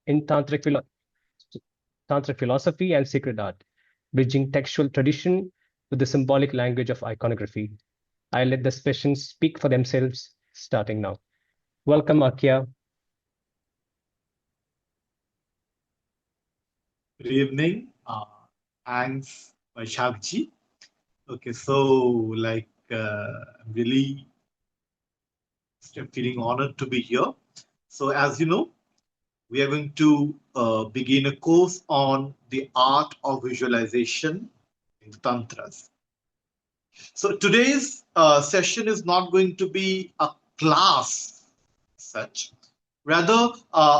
in Tantric philosophy and sacred art, bridging textual tradition with the symbolic language of iconography. I'll let the sessions speak for themselves, starting now. Welcome, Arghya. Good evening. Thanks, Vaishakji. Okay, so I'm really feeling honored to be here. So as you know, we are going to begin a course on the art of visualization in Tantras. So today's session is not going to be a class such. Rather,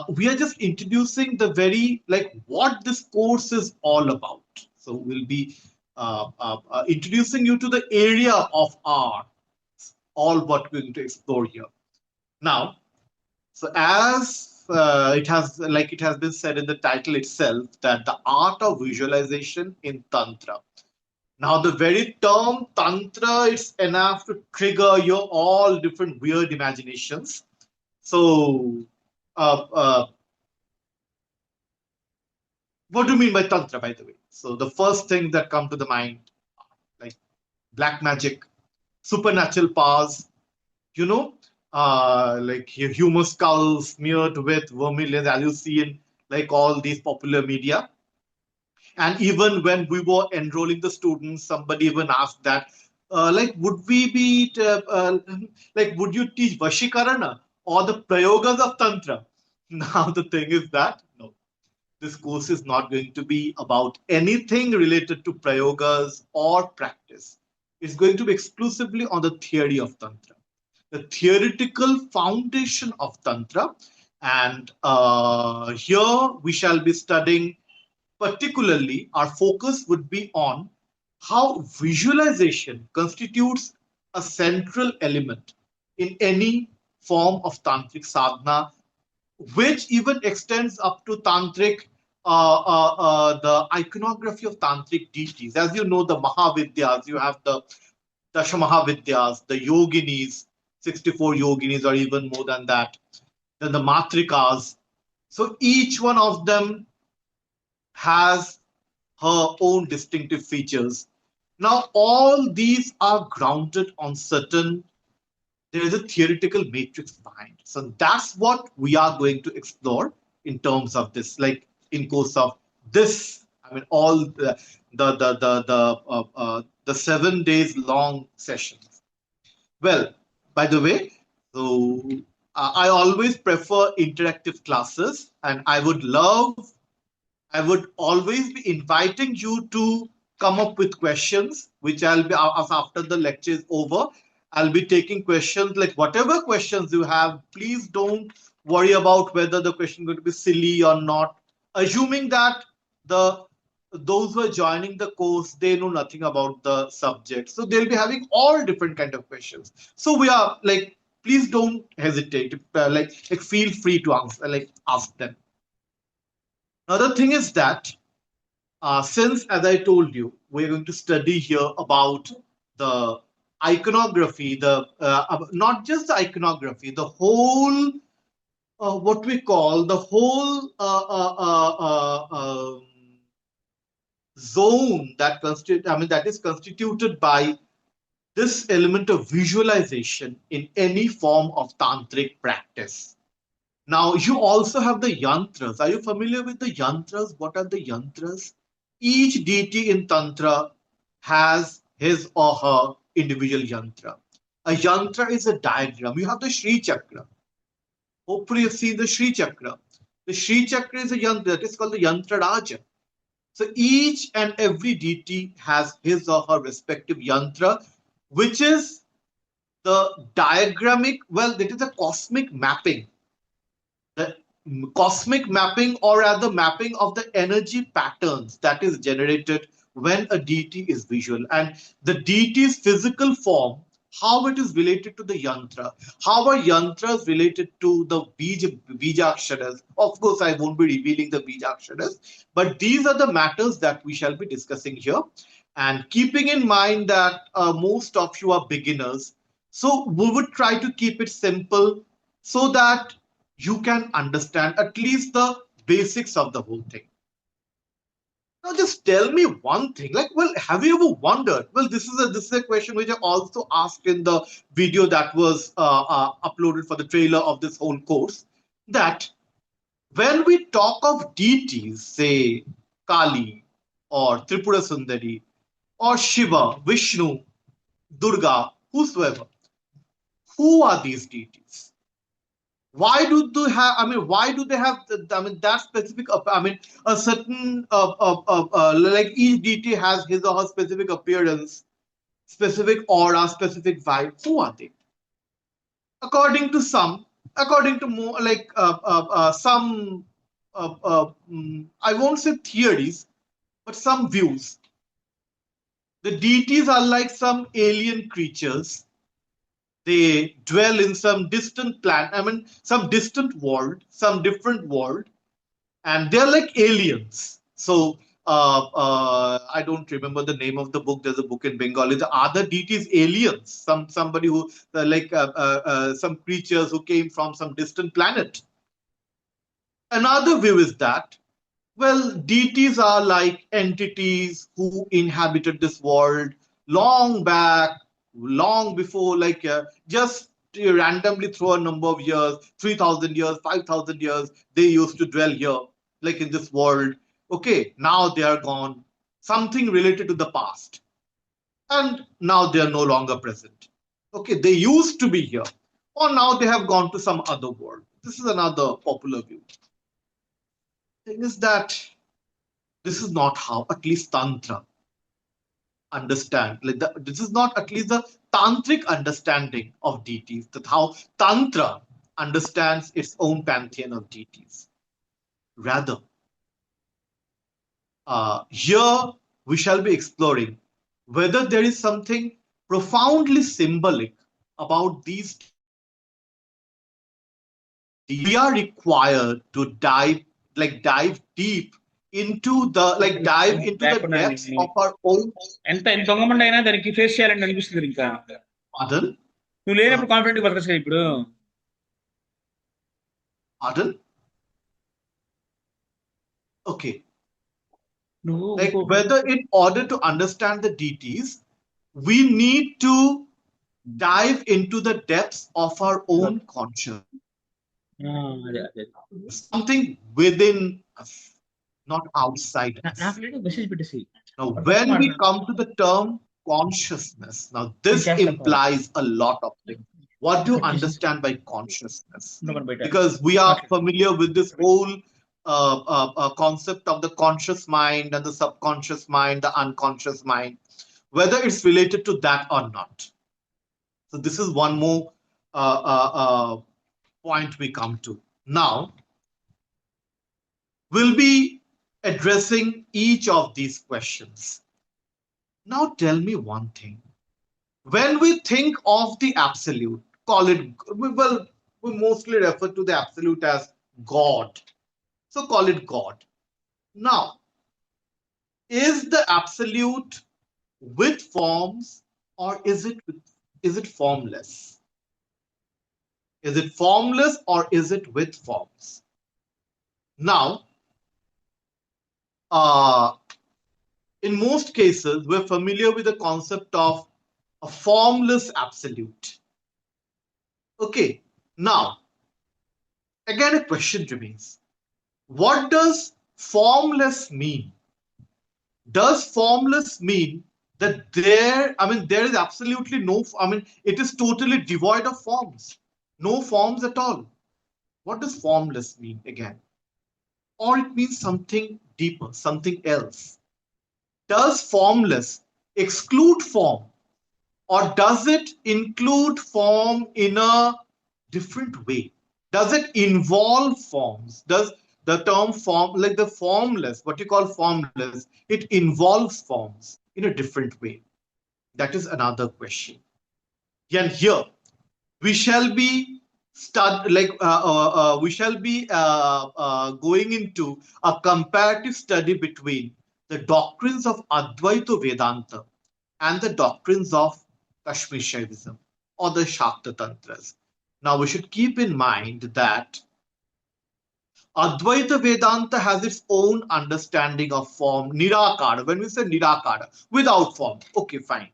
we are just introducing the very, what this course is all about. So we'll be introducing you to the area of art, all what we're going to explore here. Now, so as it has been said in the title itself, that the art of visualization in Tantra. Now, the very term Tantra is enough to trigger your all different weird imaginations. So, what do you mean by Tantra, by the way? So, the first thing that come to the mind, like black magic, supernatural powers, like human skulls smeared with vermilion, as you see in like all these popular media. And even when we were enrolling the students, somebody even asked that, would we be, would you teach Vashikarana or the Prayogas of Tantra? Now, the thing is that, no, this course is not going to be about anything related to Prayogas or practice. It's going to be exclusively on the theory of Tantra, the theoretical foundation of Tantra. And here we shall be studying. Particularly, our focus would be on how visualization constitutes a central element in any form of tantric sadhana, which even extends up to tantric, the iconography of tantric deities. As you know, the Mahavidyas, you have the Dashamahavidyas, the yoginis, 64 yoginis, or even more than that, then the Matrikas. So each one of them has her own distinctive features. Now, all these are grounded on certain, there is a theoretical matrix behind. So that's what we are going to explore in terms of this, like in course of this, I mean, all the 7 days long sessions. Well, by the way, so I always prefer interactive classes, and I would always be inviting you to come up with questions, which I'll be, after the lecture is over, I'll be taking questions, like whatever questions you have, please don't worry about whether the question is going to be silly or not. Assuming that those who are joining the course, they know nothing about the subject. So they'll be having all different kind of questions. So we are like, please don't hesitate, feel free to answer, ask them. Another thing is that since, as I told you, we're going to study here about the iconography, not just the iconography, the whole, what we call the whole zone that is constituted by this element of visualization in any form of tantric practice. Now, you also have the yantras. Are you familiar with the yantras? What are the yantras? Each deity in Tantra has his or her individual yantra. A yantra is a diagram. You have the Sri Chakra. Hopefully, you've seen the Sri Chakra. The Sri Chakra is a yantra. That is called the Yantra Raja. So, each and every deity has his or her respective yantra, which is the diagrammic, well, that is a cosmic mapping. The cosmic mapping, or rather mapping of the energy patterns that is generated when a deity is visual, and the deity's physical form, how it is related to the yantra, how are yantras related to the bijaksharas. Of course, I won't be revealing the bijaksharas, but these are the matters that we shall be discussing here. And keeping in mind that most of you are beginners, so we would try to keep it simple so that you can understand at least the basics of the whole thing. Now, just tell me one thing. Like, well, have you ever wondered? Well, this is a question which I also asked in the video that was uploaded for the trailer of this whole course. That when we talk of deities, say Kālī or Tripurasundarī or Shiva, Vishnu, Durga, whosoever, who are these deities? Why do they have? I mean, why do they have? I mean, that specific. I mean, a certain like each deity has his or her specific appearance, specific aura, specific vibe. Who are they? According to some, according to more like some, I won't say theories, but some views. The deities are like some alien creatures. They dwell in some distant planet, I mean, some distant world, some different world, and they're like aliens. So I don't remember the name of the book. There's a book in Bengali. The other deities, aliens, somebody who like some creatures who came from some distant planet. Another view is that, well, deities are like entities who inhabited this world long back, long before, like just randomly throw a number of years, 3,000 years, 5,000 years, they used to dwell here, like in this world. Okay, now they are gone. Something related to the past. And now they are no longer present. Okay, they used to be here. Or now they have gone to some other world. This is another popular view. Thing is that this is not how, at least Tantra, understand. Like this is not at least the tantric understanding of deities, that how Tantra understands its own pantheon of deities. Rather, here we shall be exploring whether there is something profoundly symbolic about these. We are required to dive deep into the depths of our own. ఎంత దొంగమండి అయినా దానికి face చేయాలని అనిపిస్తుంది ఇంకా. Pardon? నువ్వు లేనప్పుడు confident బతకచ్చు ఇప్పుడు. Pardon? Okay. Like whether in order to understand the deities, we need to dive into the depths of our own consciousness. Something within us, not outside us. Now, when we come to the term consciousness, now this implies a lot of things. What do you understand by consciousness? Because we are familiar with this whole concept of the conscious mind and the subconscious mind, the unconscious mind, whether it's related to that or not. So this is one more point we come to. Now, we'll be addressing each of these questions. Now tell me one thing. When we think of the absolute, call it, well, we mostly refer to the absolute as God. So call it God. Now, is the absolute with forms or is it formless? Is it formless or is it with forms? Now, in most cases, we're familiar with the concept of a formless absolute. Okay, now, again, a question remains. What does formless mean? Does formless mean that there is absolutely no, it is totally devoid of forms? No forms at all. What does formless mean again? Or it means something deeper, something else. Does formless exclude form? Or does it include form in a different way? Does it involve forms? Does the term form, like the formless, what you call formless, it involves forms in a different way? That is another question. And here, we shall be going into a comparative study between the doctrines of Advaita Vedanta and the doctrines of Kashmir Shaivism or the Shakta Tantras. Now we should keep in mind that Advaita Vedanta has its own understanding of form, nirakara. When we say nirakara, without form, okay, fine.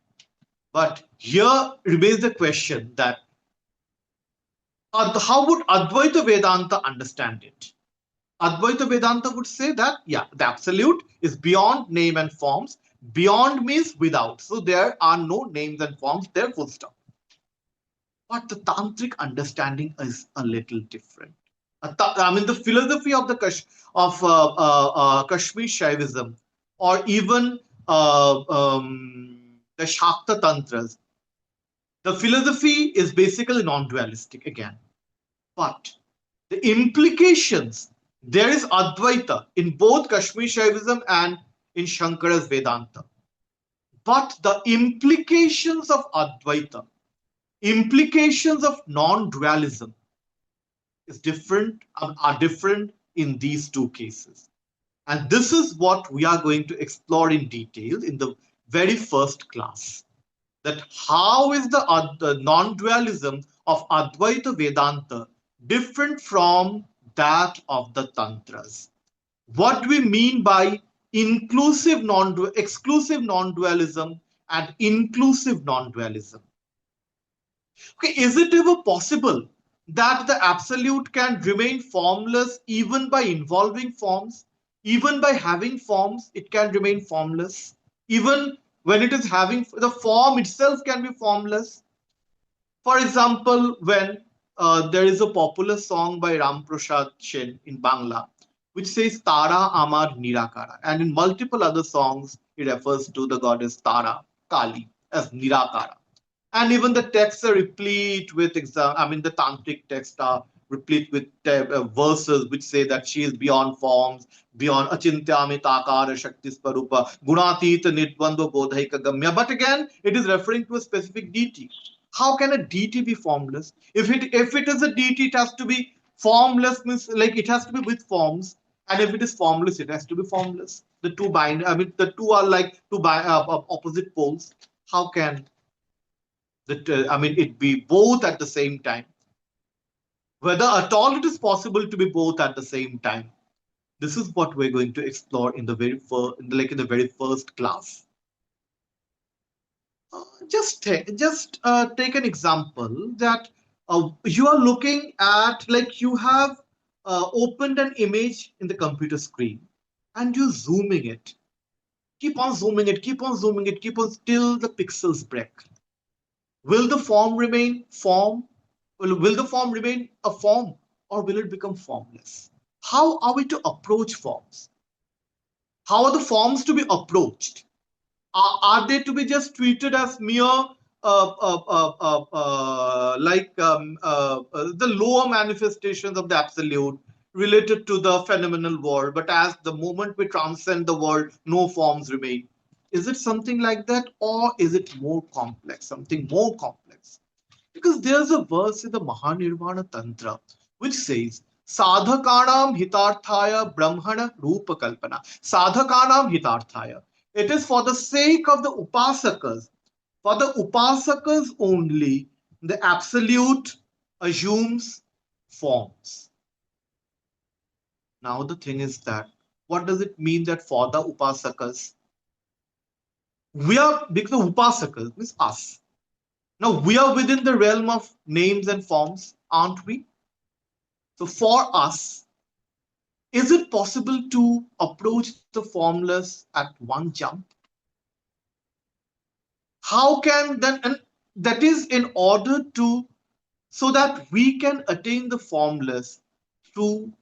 But here remains the question that how would Advaita Vedanta understand it? Advaita Vedanta would say that, yeah, the absolute is beyond name and forms. Beyond means without. So there are no names and forms, there, full stop. But the tantric understanding is a little different. I mean, the philosophy of the Kashmir Shaivism, or even the Shakta Tantras, the philosophy is basically non-dualistic again. But the implications, there is Advaita in both Kashmir Shaivism and in Shankara's Vedanta. But the implications of Advaita, implications of non-dualism is different, are different in these two cases. And this is what we are going to explore in detail in the very first class. That how is the non-dualism of Advaita Vedanta different from that of the Tantras? What do we mean by exclusive non-dualism and inclusive non-dualism? Okay, is it ever possible that the absolute can remain formless even by involving forms? Even by having forms, it can remain formless. Even when it is having, the form itself can be formless. For example, when there is a popular song by Ram Prasad Sen in Bangla, which says Tara Amar Nirakara. And in multiple other songs, it refers to the goddess Tara, Kālī, as Nirakara. And even the texts are replete with, the tantric texts are replete with verses which say that she is beyond forms, beyond Achintyami Takara Shakti Sparupa, Gunatita Nidvando Bodhaika Gamya. But again, it is referring to a specific deity. How can a deity be formless? If it is a deity, it has to be formless, means like it has to be with forms. And if it is formless, it has to be formless. The two are like two opposite poles. How can it be both at the same time? Whether at all it is possible to be both at the same time. This is what we're going to explore in the very first class. Just take an example that you are looking at, like you have opened an image in the computer screen and you're zooming it. Keep on zooming it, keep on zooming it, keep on till the pixels break. Will the form remain form? Will the form remain a form, or will it become formless? How are we to approach forms? How are the forms to be approached? Are they to be just treated as mere the lower manifestations of the absolute related to the phenomenal world, but as the moment we transcend the world, no forms remain? Is it something like that, or is it more complex, something more complex? Because there's a verse in the Mahanirvana Tantra which says, Sadhakanam hitarthaya brahmana rupa kalpana. Sadhakanam hitarthaya. It is for the sake of the upasakas. For the upasakas only, the absolute assumes forms. Now the thing is that, what does it mean that for the upasakas? Because the upasakas means us. Now we are within the realm of names and forms, aren't we? So for us, is it possible to approach the formless at one jump? How can then, and that is in order to, so that we can attain the formless through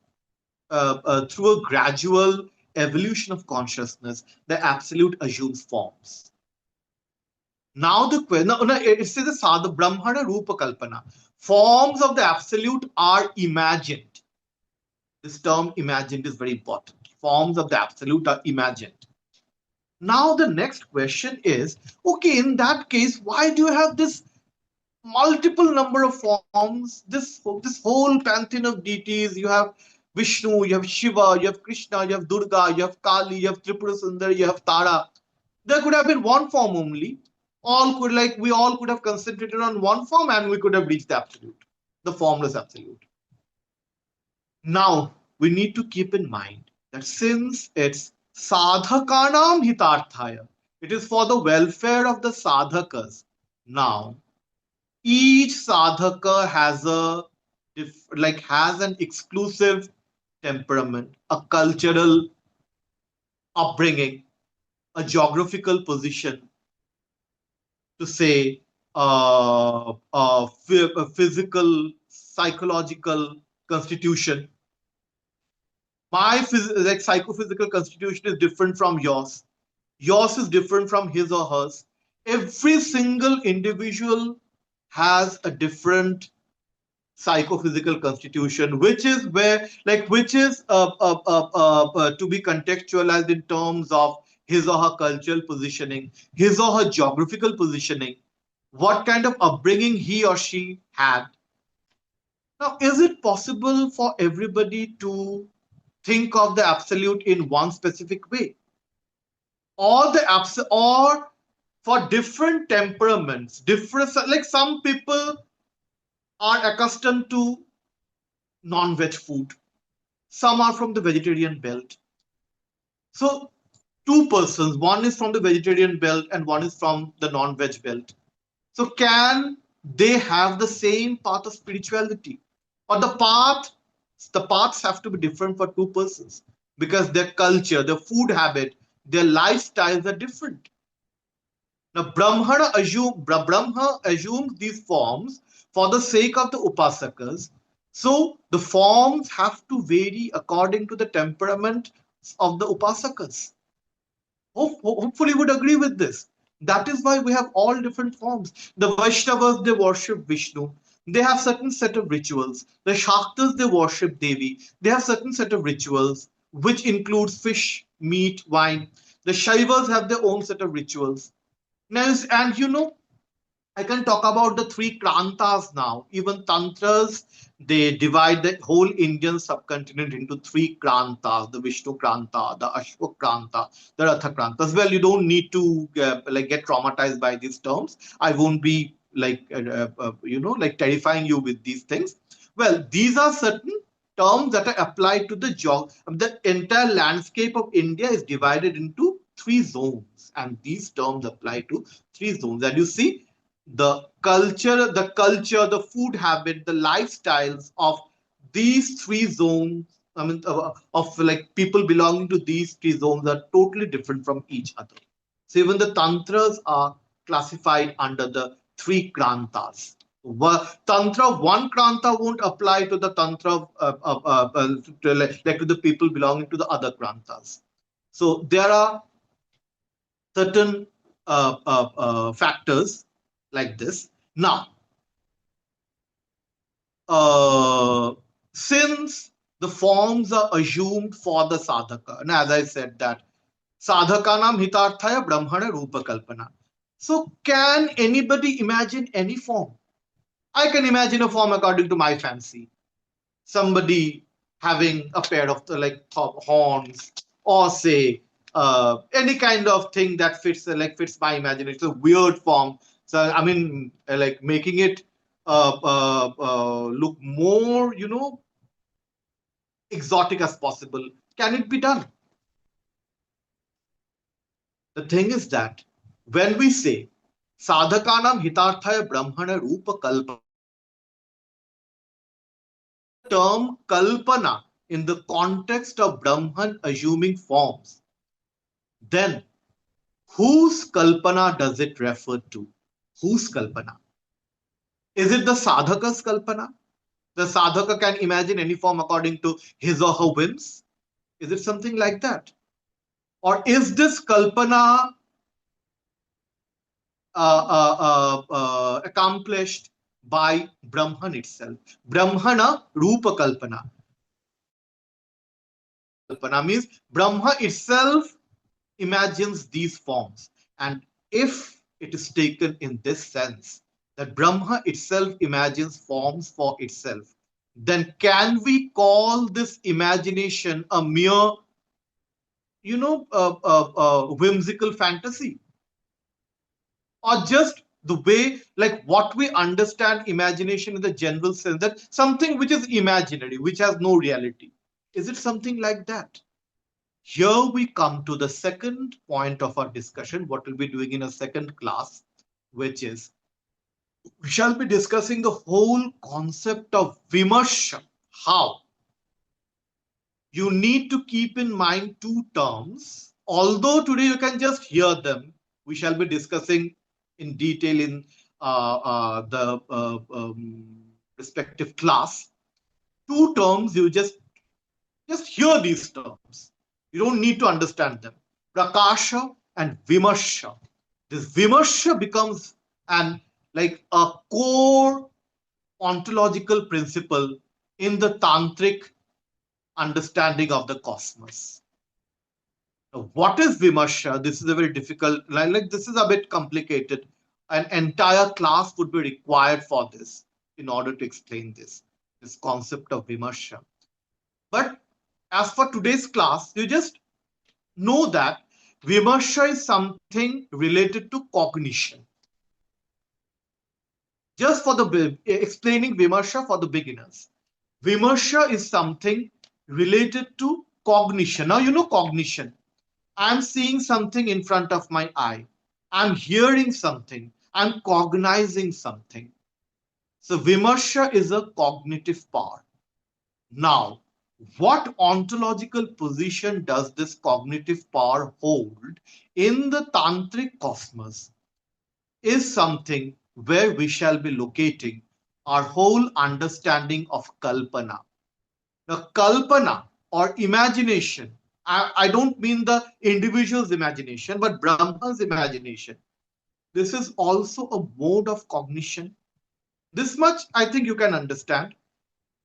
a gradual evolution of consciousness, the absolute assumes forms. Now the question, it says the Sadha Brahmana Rupa Kalpana. Forms of the absolute are imagined. This term imagined is very important. Forms of the absolute are imagined. Now the next question is, okay, in that case, why do you have this multiple number of forms, this whole pantheon of deities? You have Vishnu, you have Shiva, you have Krishna, you have Durga, you have Kālī, you have Tripurasundarī, you have Tara. There could have been one form only. We all could have concentrated on one form and we could have reached the absolute, the formless absolute. Now, we need to keep in mind that since it's sadhakanam hitarthaya, it is for the welfare of the sadhakas. Now, each sadhaka has has an exclusive temperament, a cultural upbringing, a geographical position, to say a physical, psychological constitution. My psychophysical constitution is different from yours. Yours is different from his or hers. Every single individual has a different psychophysical constitution, which is to be contextualized in terms of his or her cultural positioning, his or her geographical positioning, what kind of upbringing he or she had. Now, is it possible for everybody to think of the absolute in one specific way? Or for different temperaments, like some people are accustomed to non-veg food. Some are from the vegetarian belt. So two persons, one is from the vegetarian belt and one is from the non-veg belt. So can they have the same path of spirituality? Or the paths have to be different for two persons because their culture, their food habit, their lifestyles are different. Now, Brahma assumes these forms for the sake of the upasakas. So the forms have to vary according to the temperament of the upasakas. Hopefully you would agree with this. That is why we have all different forms. The Vaishnavas, they worship Vishnu. They have certain set of rituals. The Shaktas, they worship Devi. They have certain set of rituals, which includes fish, meat, wine. The Shaivas have their own set of rituals. Now, and I can talk about the three krantas now. Even Tantras, they divide the whole Indian subcontinent into three krantas: the Vishnu Kranta, the Ashwak Kranta, the Ratha Krantas. Well, you don't need to get traumatized by these terms. I won't be terrifying you with these things. Well, these are certain terms that are applied to the entire landscape of India is divided into three zones, and these terms apply to three zones. And you see, the culture, the food habit, the lifestyles of these three zones, of people belonging to these three zones are totally different from each other. So even the tantras are classified under the three krantas. Tantra, one kranta won't apply to the tantra to the people belonging to the other krantas. So there are certain factors like this. Now, since the forms are assumed for the sadhaka, and as I said that sadhakanam hitarthaya brahmana rupa kalpana. So can anybody imagine any form? I can imagine a form according to my fancy. Somebody having a pair of horns, or say any kind of thing that fits my imagination. It's a weird form. So I mean, making it look more, exotic as possible. Can it be done? The thing is that when we say sadhakanam hitarthaya brahmana rupa kalpana, term kalpana in the context of Brahman assuming forms, then whose kalpana does it refer to? Whose kalpana? Is it the sadhaka's kalpana? The sadhaka can imagine any form according to his or her whims? Is it something like that? Or is this kalpana accomplished by Brahman itself? Brahmana rupa kalpana. Kalpana means Brahma itself imagines these forms. And if it is taken in this sense, that Brahma itself imagines forms for itself, then can we call this imagination a mere, whimsical fantasy? Or just the way, what we understand imagination in the general sense, that something which is imaginary, which has no reality. Is it something like that? Here we come to the second point of our discussion, what we'll be doing in a second class, which is we shall be discussing the whole concept of Vimarsha. How? You need to keep in mind two terms. Although today you can just hear them, we shall be discussing in detail in the respective class. Two terms, you just hear these terms. You don't need to understand them. Prakāśa and Vimarśa. This Vimarsha becomes like a core ontological principle in the tantric understanding of the cosmos. Now, what is Vimarsha? This is a very difficult, like this is a bit complicated. An entire class would be required for this in order to explain this concept of Vimarsha. But as for today's class, you just know that Vimarsha is something related to cognition. Just for the explaining Vimarsha for the beginners. Vimarsha is something related to cognition. Now you know cognition. I'm seeing something in front of my eye. I'm hearing something. I'm cognizing something. So Vimarsha is a cognitive power. Now, what ontological position does this cognitive power hold in the tantric cosmos is something where we shall be locating our whole understanding of kalpana. Now, kalpana or imagination, I don't mean the individual's imagination, but Brahma's imagination. This is also a mode of cognition. This much I think you can understand,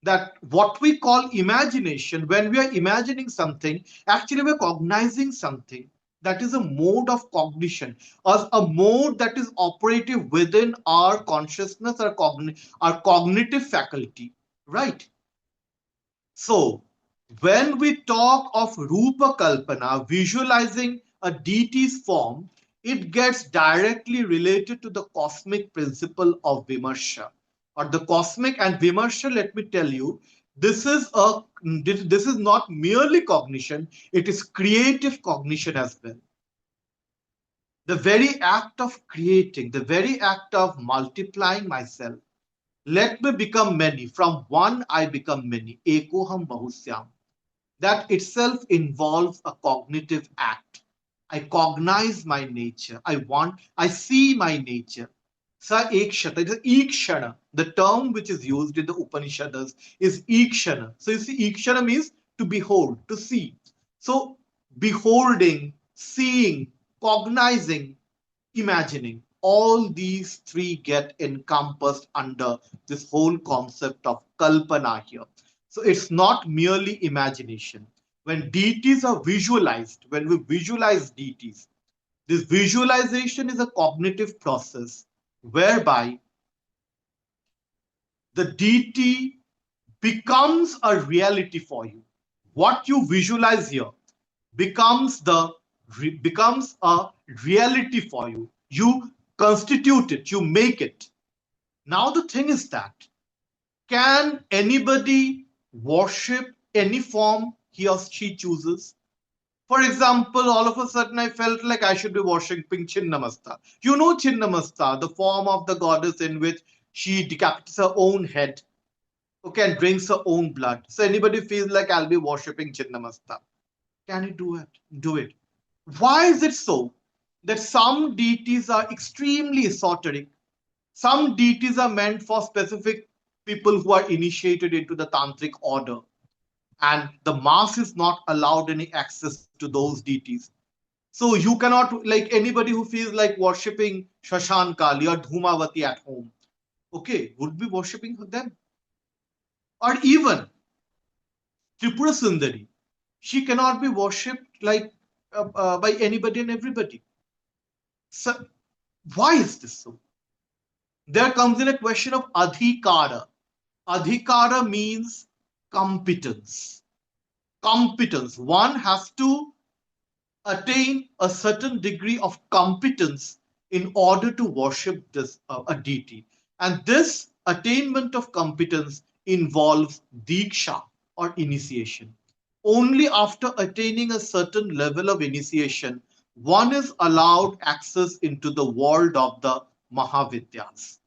that what we call imagination, when we are imagining something, actually we're cognizing something. That is a mode of cognition, or a mode that is operative within our consciousness, our cognitive faculty, right? So, when we talk of Rupa Kalpana, visualizing a deity's form, it gets directly related to the cosmic principle of Vimarsha. Or the cosmic and Vimarsha, let me tell you, this is not merely cognition, it is creative cognition as well. The very act of creating, the very act of multiplying myself, let me become many, from one I become many, ekoham bahusyam. That itself involves a cognitive act. I cognize my nature, I see my nature. Sa ekshata, it is ikshana. The term which is used in the Upanishads is ikshana. So you see, ikshana means to behold, to see. So beholding, seeing, cognizing, imagining, all these three get encompassed under this whole concept of kalpana here. So it's not merely imagination. When deities are visualized, when we visualize deities, this visualization is a cognitive process whereby the deity becomes a reality for you. What you visualize here becomes a reality for you. You constitute it, you make it. Now the thing is that, can anybody worship any form he or she chooses? For example, all of a sudden I felt like I should be worshipping Chinnamasta. You know Chinnamasta, the form of the goddess in which she decapitates her own head, okay, and drinks her own blood. So anybody feels like I'll be worshipping Chinnamasta. Can you do it? Do it. Why is it so that some deities are extremely esoteric? Some deities are meant for specific people who are initiated into the tantric order, and the mass is not allowed any access to those deities. So you cannot, like anybody who feels like worshipping Shashan Kālī or Dhumavati at home, okay, would be worshipping them. Or even Tripurasundarī, she cannot be worshipped like by anybody and everybody. So why is this so? There comes in a question of adhikara. Adhikara means competence. Competence. One has to attain a certain degree of competence in order to worship this a deity. And this attainment of competence involves diksha or initiation. only after attaining a certain level of initiation, one is allowed access into the world of the Mahavidyas.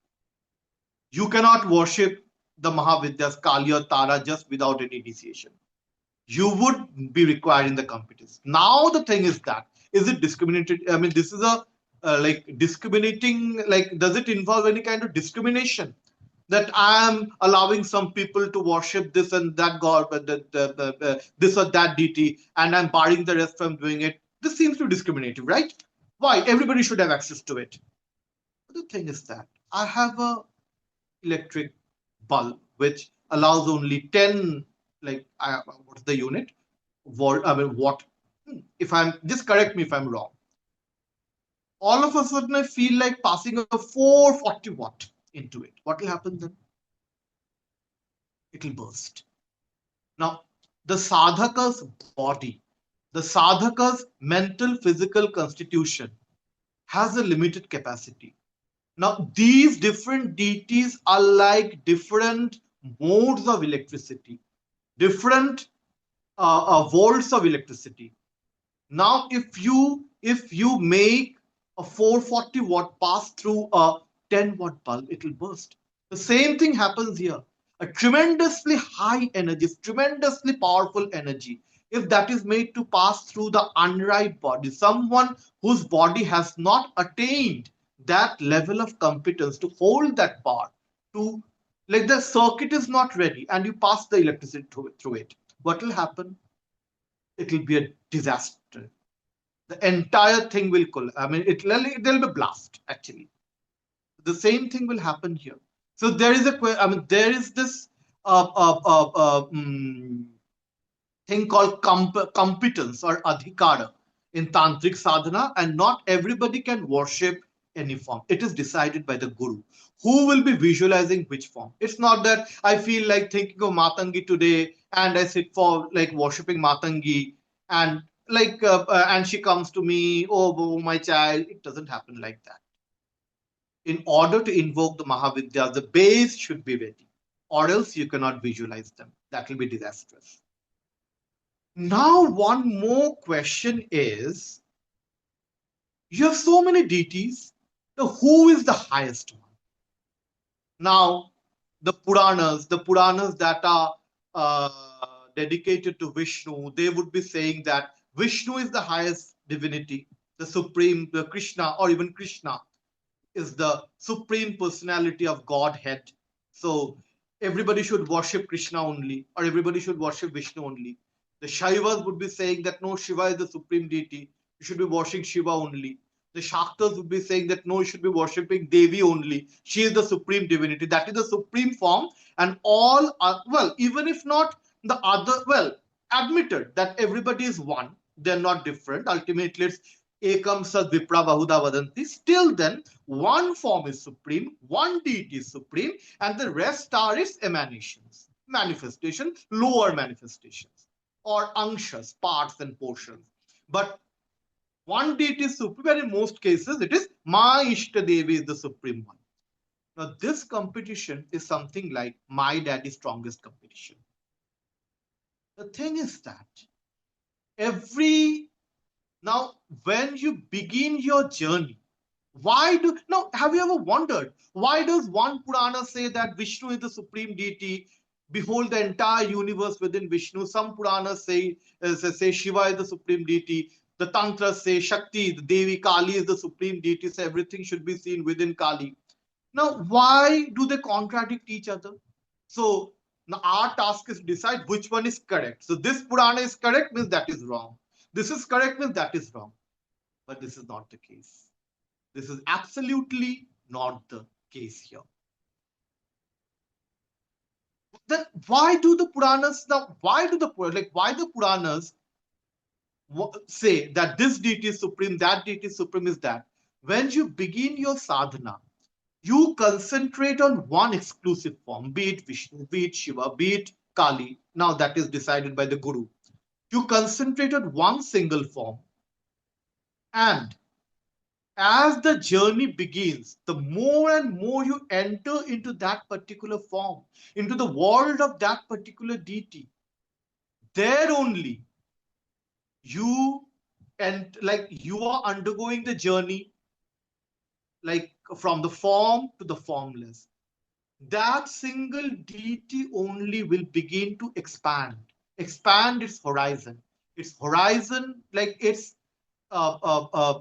You cannot worship the Mahavidyas, Kālī or Tara, just without any initiation. You would be required in the competence. Now the thing is that, is it discriminated? I mean, this is a like discriminating, like, does it involve any kind of discrimination? That I am allowing some people to worship this and that god, this or that deity, and I'm barring the rest from doing it. This seems to be discriminative, right? Why? Everybody should have access to it. But the thing is that I have a electric bulb which allows only 10, like, what's the unit? Volt, I mean, watt. If I'm, just correct me if I'm wrong. All of a sudden, I feel like passing a 440 watt into it. What will happen then? It will burst. Now, the sadhaka's body, the sadhaka's mental, physical constitution has a limited capacity. Now, these different deities are like different modes of electricity, different volts of electricity. Now, if you make a 440 watt pass through a 10 watt bulb, it will burst. The same thing happens here. A tremendously high energy, tremendously powerful energy, if that is made to pass through the unripe body, someone whose body has not attained that level of competence to hold that power, to, like, the circuit is not ready, and you pass the electricity through it, what will happen? It will be a disaster. The entire thing will collapse. I mean, there'll be blast, actually. The same thing will happen here. So there is there is this thing called competence or adhikara in tantric sadhana, and not everybody can worship any form. It is decided by the guru who will be visualizing which form. It's not that I feel like thinking of Matangi today and I sit for like worshipping Matangi, and like and she comes to me, oh my child. It doesn't happen like that. In order to invoke the Mahavidyas, the base should be ready, or else you cannot visualize them. That will be disastrous. Now, one more question is, you have so many deities, so who is the highest one? Now, the Puranas that are dedicated to Vishnu, they would be saying that Vishnu is the highest divinity, the supreme, the Krishna, or even Krishna is the supreme personality of Godhead. So everybody should worship Krishna only, or everybody should worship Vishnu only. The Shaivas would be saying that no, Shiva is the supreme deity, you should be worshipping Shiva only. The Shaktas would be saying that no, you should be worshipping Devi only. She is the supreme divinity, that is the supreme form, and all are, well, even if not the other, well, admitted that everybody is one, they're not different. Ultimately, it's ekam sad vipra bahuda vadanti. Still then, one form is supreme, one deity is supreme, and the rest are its emanations, manifestations, lower manifestations, or anshas, parts and portions. But one deity is supreme, and in most cases, it is my Ishta Devi is the supreme one. Now, this competition is something like my daddy's strongest competition. The thing is that now, when you begin your journey, have you ever wondered, why does one Purana say that Vishnu is the supreme deity? Behold the entire universe within Vishnu. Some Puranas say Shiva is the supreme deity. The Tantras say Shakti, the Devi, Kālī is the supreme deity, so everything should be seen within Kālī. Now, why do they contradict each other? So, now our task is to decide which one is correct. So, this Purana is correct, means that is wrong. This is correct, means that is wrong. But this is not the case. This is absolutely not the case here. Then why do the Puranas say that this deity is supreme, that deity is supreme? Is that when you begin your sadhana, you concentrate on one exclusive form, be it Vishnu, be it Shiva, be it Kālī. Now that is decided by the guru. You concentrate on one single form, and as the journey begins, the more and more you enter into that particular form, into the world of that particular deity, there only you and like you are undergoing the journey, like from the form to the formless. That single deity only will begin to expand its horizon. Its horizon, like its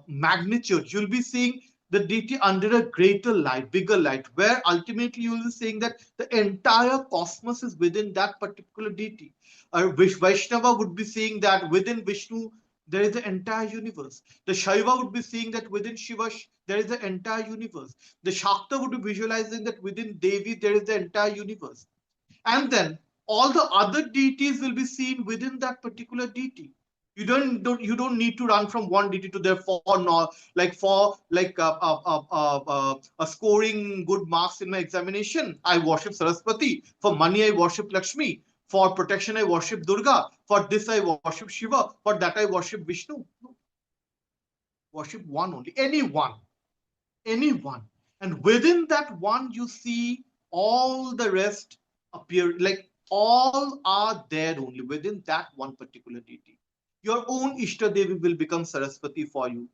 magnitude. You'll be seeing the deity under a greater light, bigger light, where ultimately you will be seeing that the entire cosmos is within that particular deity. Vaishnava would be seeing that within Vishnu there is the entire universe. The Shaiva would be seeing that within Shiva there is the entire universe. The Shakta would be visualizing that within Devi there is the entire universe. And then all the other deities will be seen within that particular deity. You don't need to run from one deity to the scoring good marks in my examination. I worship Saraswati. For money, I worship Lakshmi. For protection, I worship Durga. For this, I worship Shiva. For that, I worship Vishnu. No. Worship one only. Any one. And within that one, you see all the rest appear, like all are there only within that one particular deity. Your own Ishta Devi will become Saraswati for you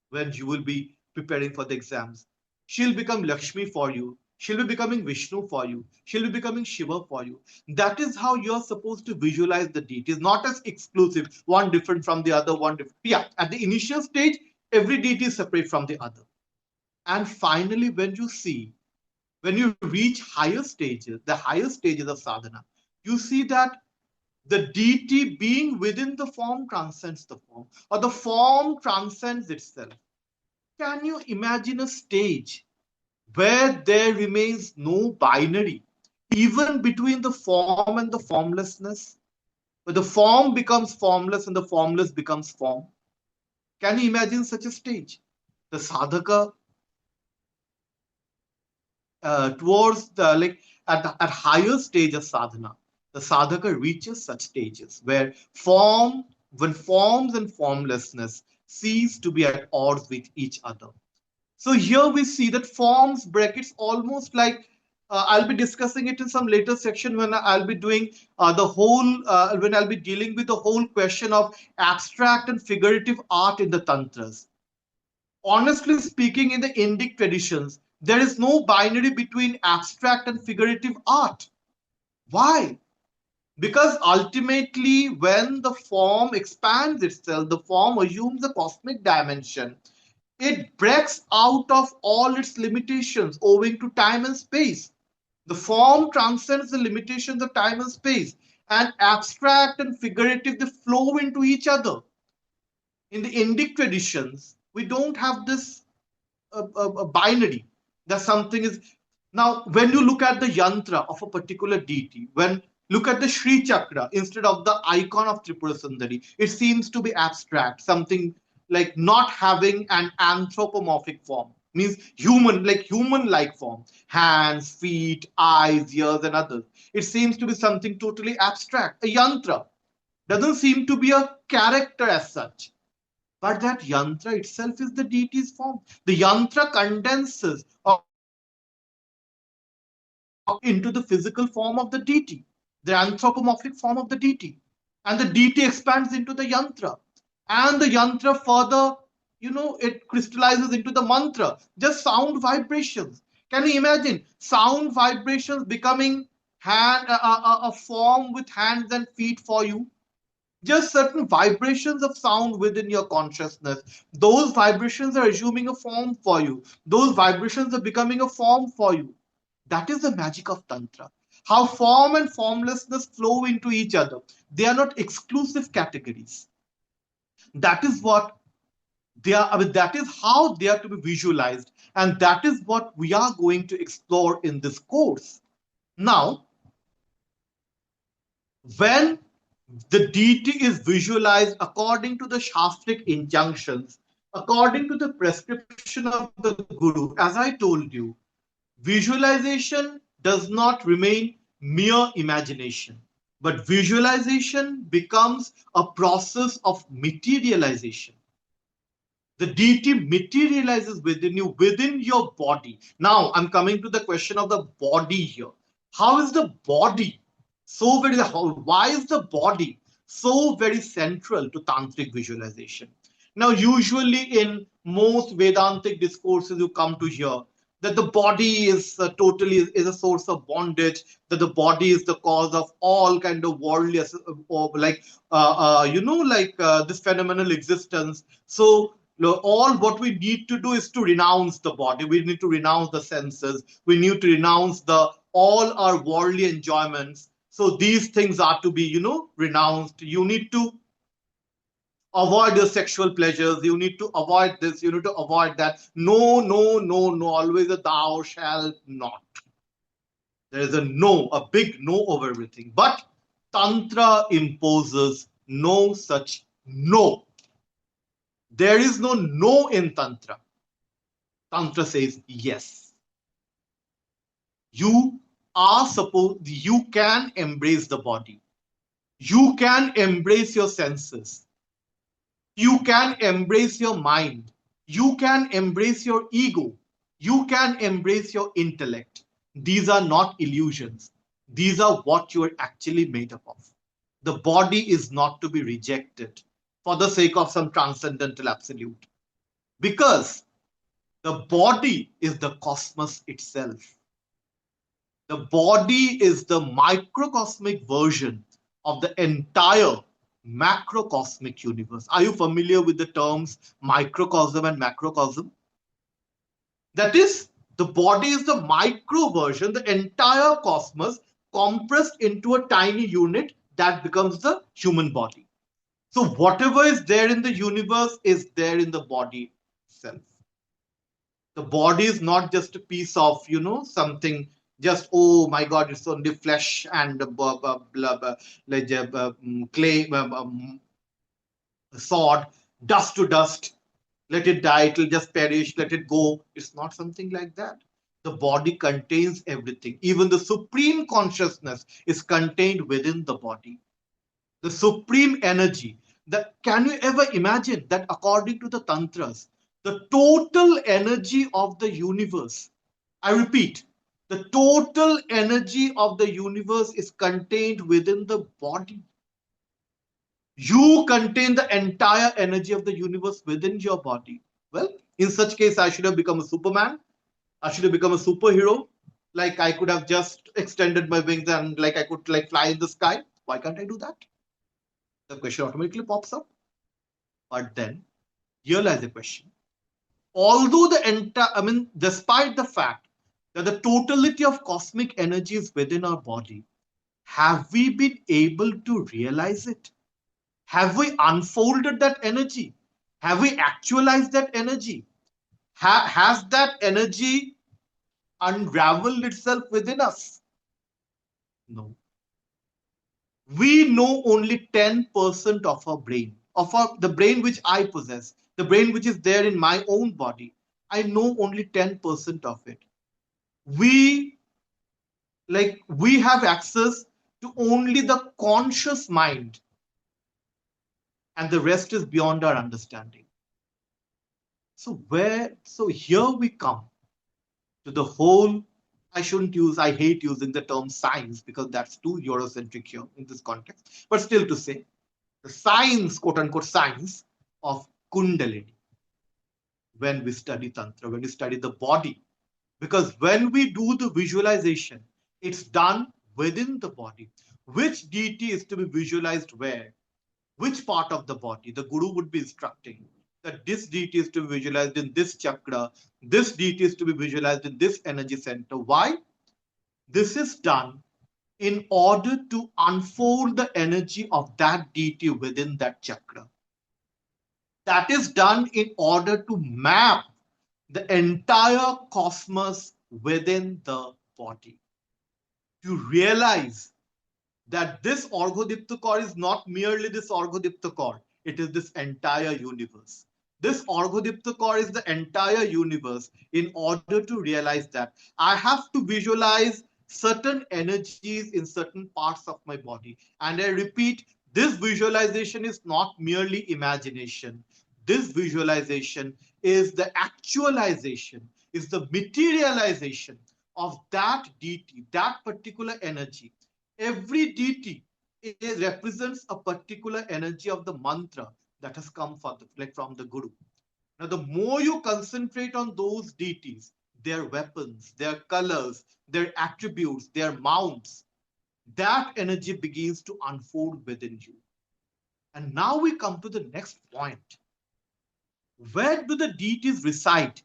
when you will be preparing for the exams. She'll become Lakshmi for you. She'll be becoming Vishnu for you. She'll be becoming Shiva for you. That is how you're supposed to visualize the deities, not as exclusive, one different from the other, one different. Yeah, at the initial stage, every deity is separate from the other. And finally, when you reach higher stages, the higher stages of sadhana, you see that the deity being within the form transcends the form, or the form transcends itself. Can you imagine a stage where there remains no binary, even between the form and the formlessness, where the form becomes formless and the formless becomes form? Can you imagine such a stage? The sadhaka towards the at higher stage of sadhana, the sadhaka reaches such stages where when forms and formlessness cease to be at odds with each other. So here we see that forms brackets almost like I'll be discussing it in some later section when I'll be doing when I'll be dealing with the whole question of abstract and figurative art in the tantras. Honestly speaking, in the Indic traditions, there is no binary between abstract and figurative art. Why? Because ultimately, when the form expands itself, the form assumes a cosmic dimension. It breaks out of all its limitations owing to time and space. The form transcends the limitations of time and space, and abstract and figurative, they flow into each other. In the Indic traditions, we don't have this a binary that something is. Now when you look at the yantra of a particular deity, when look at the Sri Chakra instead of the icon of Tripurasundarī, it seems to be abstract, something like not having an anthropomorphic form, means human-like form, hands, feet, eyes, ears, and others. It seems to be something totally abstract. A yantra doesn't seem to be a character as such. But that yantra itself is the deity's form. The yantra condenses into the physical form of the deity, the anthropomorphic form of the deity. And the deity expands into the yantra. And the yantra further, it crystallizes into the mantra, just sound vibrations. Can you imagine sound vibrations becoming a form with hands and feet for you? Just certain vibrations of sound within your consciousness. Those vibrations are assuming a form for you. Those vibrations are becoming a form for you. That is the magic of Tantra. How form and formlessness flow into each other. They are not exclusive categories. That is what they are. That is how they are to be visualized. And that is what we are going to explore in this course. Now, when the deity is visualized according to the Shastric injunctions, according to the prescription of the Guru. As I told you, visualization does not remain mere imagination, but visualization becomes a process of materialization. The deity materializes within you, within your body. Now, I'm coming to the question of the body here. How is the body? Why is the body so very central to tantric visualization. Now, usually in most Vedantic discourses, you come to hear that the body is totally is a source of bondage, that the body is the cause of all kind of worldly, this phenomenal existence. So all what we need to do is to renounce the body. We need to renounce the senses. We need to renounce the all our worldly enjoyments. So these things are to be, renounced. You need to avoid your sexual pleasures. You need to avoid this. You need to avoid that. No, no, no, no. Always a thou shalt not. There is a no, a big no over everything. But Tantra imposes no such no. There is no no in Tantra. Tantra says yes. You can embrace the body. You can embrace your senses. You can embrace your mind. You can embrace your ego. You can embrace your intellect. These are not illusions. These are what you are actually made up of. The body is not to be rejected for the sake of some transcendental absolute. Because the body is the cosmos itself. The body is the microcosmic version of the entire macrocosmic universe. Are you familiar with the terms microcosm and macrocosm? That is, the body is the micro version, the entire cosmos compressed into a tiny unit that becomes the human body. So whatever is there in the universe is there in the body itself. The body is not just a piece of, something just, oh my God, it's only flesh and clay, sword, dust to dust. Let it die, it will just perish, let it go. It's not something like that. The body contains everything. Even the supreme consciousness is contained within the body. The supreme energy. Can you ever imagine that according to the Tantras, the total energy of the universe, I repeat, the total energy of the universe is contained within the body. You contain the entire energy of the universe within your body. Well, in such case, I should have become a Superman. I should have become a superhero. Like I could have just extended my wings and like I could like fly in the sky. Why can't I do that? The question automatically pops up. But then, here lies the question. Although despite the fact that the totality of cosmic energy is within our body, have we been able to realize it? Have we unfolded that energy? Have we actualized that energy? Has that energy unraveled itself within us? No. We know only 10% of our brain, the brain which I possess, the brain which is there in my own body. I know only 10% of it. We have access to only the conscious mind, and the rest is beyond our understanding. So here we come to the whole, I hate using the term science because that's too Eurocentric here in this context, but still to say the science, quote unquote science of Kundalini. When we study Tantra, when we study the body, because when we do the visualization, it's done within the body. Which deity is to be visualized where? Which part of the body? The guru would be instructing that this deity is to be visualized in this chakra, this deity is to be visualized in this energy center. Why? This is done in order to unfold the energy of that deity within that chakra. That is done in order to map the entire cosmos within the body. To realize that this Arghya Dipta Kar is not merely this Arghya Dipta Kar, it is this entire universe. This Arghya Dipta Kar is the entire universe. In order to realize that, I have to visualize certain energies in certain parts of my body. And I repeat, this visualization is not merely imagination. This visualization is the actualization, is the materialization of that deity, that particular energy. Every deity it represents a particular energy of the mantra that has come from the Guru. Now, the more you concentrate on those deities, their weapons, their colors, their attributes, their mounts, that energy begins to unfold within you. And now we come to the next point. Where do the deities reside?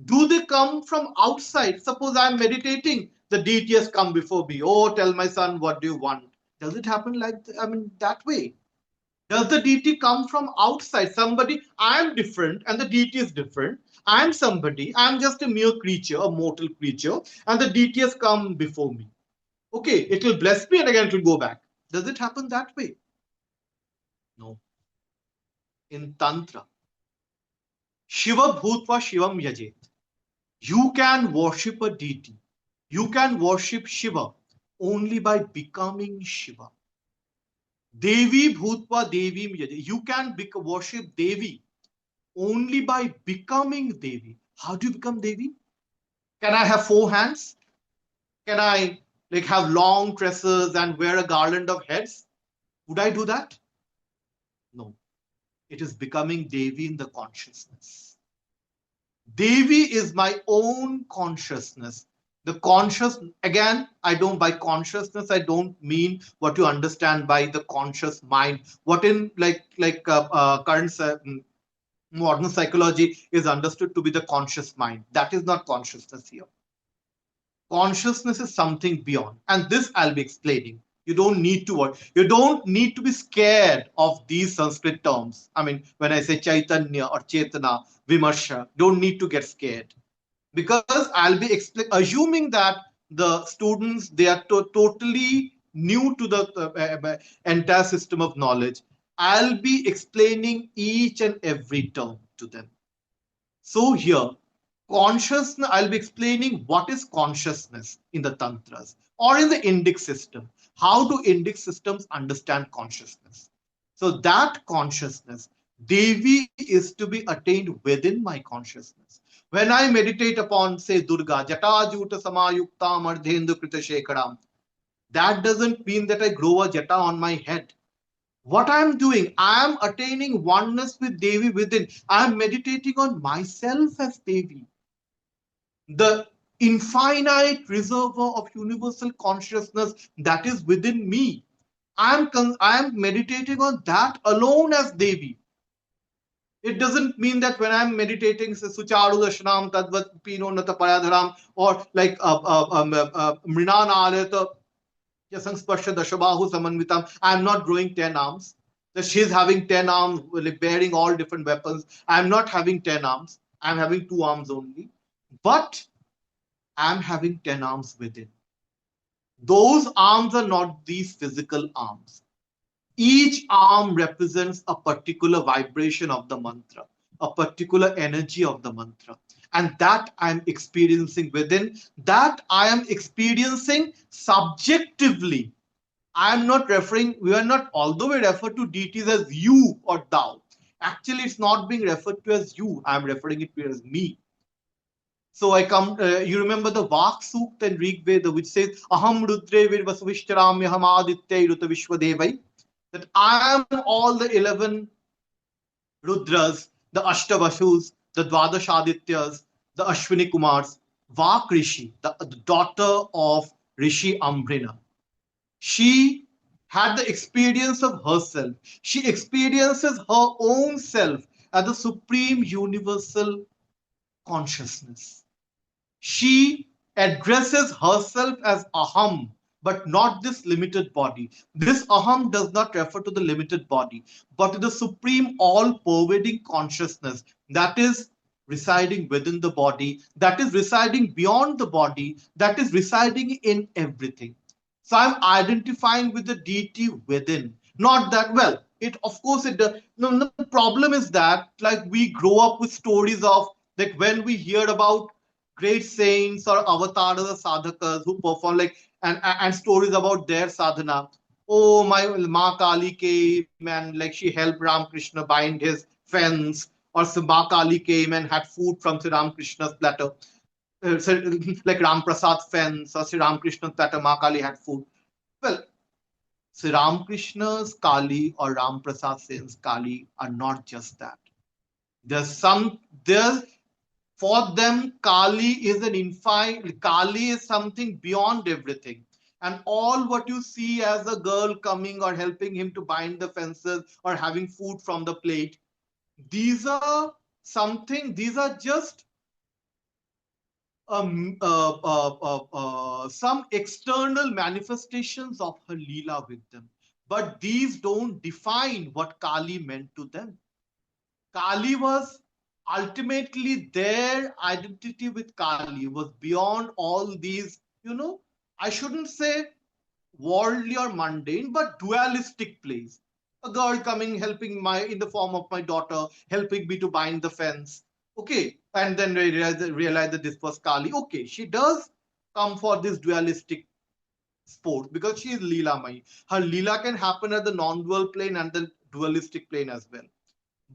Do they come from outside? Suppose I'm meditating, the deity has come before me. Oh, tell my son, what do you want? Does it happen that way? Does the deity come from outside? Somebody, I'm different and the deity is different. I'm somebody, I'm just a mere creature, a mortal creature, and the deity has come before me. Okay, it will bless me and again it will go back. Does it happen that way? No. In Tantra, Shiva Bhutva Shivam Yajet. You can worship a deity. You can worship Shiva only by becoming Shiva. Devi Bhutva Devim Yajet. You can worship Devi only by becoming Devi. How do you become Devi? Can I have 4 hands? Can I have long tresses and wear a garland of heads? Would I do that? No. It is becoming Devi in the consciousness. Devi is my own consciousness. The conscious, again, by consciousness, I don't mean what you understand by the conscious mind. What in current modern psychology is understood to be the conscious mind. That is not consciousness here. Consciousness is something beyond. And this I'll be explaining. You don't need to worry. You don't need to be scared of these Sanskrit terms. I mean, when I say Chaitanya or Chetana, Vimarsha, don't need to get scared. Because I'll be assuming that the students, they are totally new to the entire system of knowledge. I'll be explaining each and every term to them. So here, consciousness, I'll be explaining what is consciousness in the Tantras or in the Indic system. How do Indic systems understand consciousness? So that consciousness, Devi, is to be attained within my consciousness. When I meditate upon, say, Durga, Jata Juta Samayuktam Ardhendu Krita Shekaram, that doesn't mean that I grow a jata on my head. What I'm doing, I am attaining oneness with Devi within. I am meditating on myself as Devi. The infinite reservoir of universal consciousness that is within me. I am meditating on that alone as Devi. It doesn't mean that when I'm meditating, Sucharu Dashanam Tadvat Pino Nata Payadharam, or like Mrinan Aleta Yasangsparsha Dashabahu Samanvitam, I'm not growing 10 arms. That she's having 10 arms, bearing all different weapons. I'm not having 10 arms. I'm having 2 arms only. But I'm having 10 arms within. Those arms are not these physical arms. Each arm represents a particular vibration of the mantra, a particular energy of the mantra. And that I'm experiencing within, that I am experiencing subjectively. I am not referring, we are not, although we refer to deities as you or thou, actually it's not being referred to as you, I am referring it to as me. So I come, you remember the Vak Sukta in Rig Veda, which says, Aham Rudre Virvasavishtaram Yaham Aditya Iruta Vishwadevai, that I am all the 11 Rudras, the Ashtavashus, the Dvadashadityas, the Ashwini Kumars, Vak Rishi, the daughter of Rishi Ambrina. She had the experience of herself. She experiences her own self as the supreme universal consciousness. She addresses herself as Aham, but not this limited body. This Aham does not refer to the limited body, but to the supreme all-pervading consciousness that is residing within the body, that is residing beyond the body, that is residing in everything. So I'm identifying with the deity within. Not that, well, it of course it does. No, the problem is that like we grow up with stories of like when we hear about great saints or avatars or sadhakas who perform like and stories about their sadhana. Oh, my Ma Kālī came and like she helped Ramakrishna bind his fence, or Ma Kālī came and had food from Sri Ramakrishna's platter. So, like Ram Prasad fence or Sri Ramakrishna's platter, Ma Kālī had food. Well, Sri Ramakrishna's Kālī or Ram Prasad Sen's Kālī are not just that. For them, Kālī is an infinite, Kālī is something beyond everything. And all what you see as a girl coming or helping him to bind the fences or having food from the plate, these are just some external manifestations of her Leela with them. But these don't define what Kālī meant to them. Kālī was ultimately their identity with Kālī was beyond all these, I shouldn't say worldly or mundane, but dualistic plays. A girl coming, helping in the form of my daughter, helping me to bind the fence. Okay, and then realize that this was Kālī. Okay, she does come for this dualistic sport because she is Leela-Mayi. Her Leela can happen at the non-dual plane and the dualistic plane as well.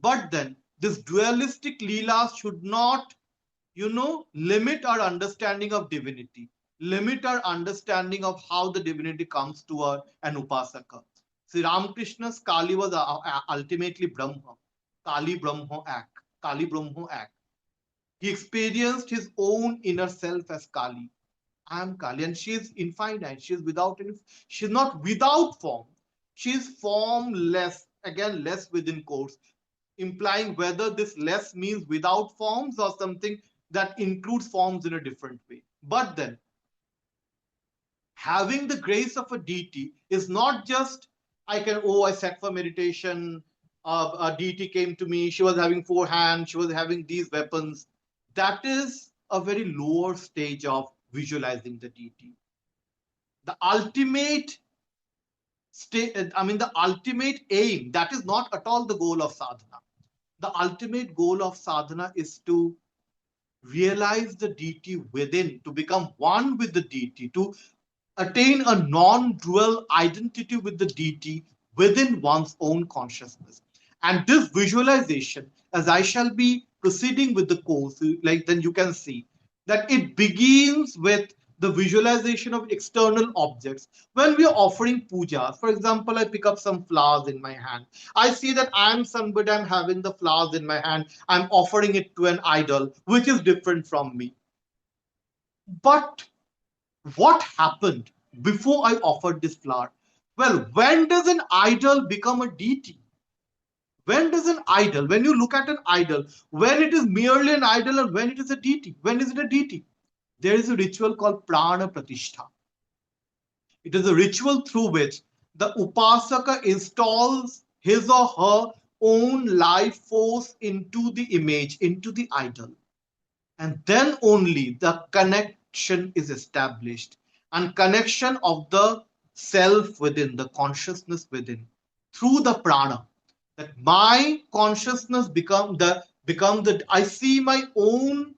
But then this dualistic Leela should not, limit our understanding of divinity, limit our understanding of how the divinity comes to an upasaka. Sri Ramakrishna's Kālī was ultimately Brahma. Kālī Brahma act. He experienced his own inner self as Kālī. I am Kālī, and she is infinite. She's not without form. She is formless. Again, less within quotes, implying whether this less means without forms or something that includes forms in a different way. But then, having the grace of a deity is not just, I sat for meditation, a deity came to me, she was having 4 hands, she was having these weapons. That is a very lower stage of visualizing the deity. The ultimate aim, that is not at all the goal of sadhana. The ultimate goal of sadhana is to realize the deity within, to become one with the deity, to attain a non-dual identity with the deity within one's own consciousness. And this visualization, as I shall be proceeding with the course, then you can see that it begins with the visualization of external objects. When we are offering puja, for example, I pick up some flowers in my hand. I see that I'm somebody, I'm having the flowers in my hand. I'm offering it to an idol, which is different from me. But what happened before I offered this flower? Well, when does an idol become a deity? When does an idol, when you look at an idol, when it is merely an idol and when it is a deity? When is it a deity? There is a ritual called prana pratishtha. It is a ritual through which the upasaka installs his or her own life force into the image, into the idol. And then only the connection is established, and connection of the self within, the consciousness within, through the prana. That my consciousness I see my own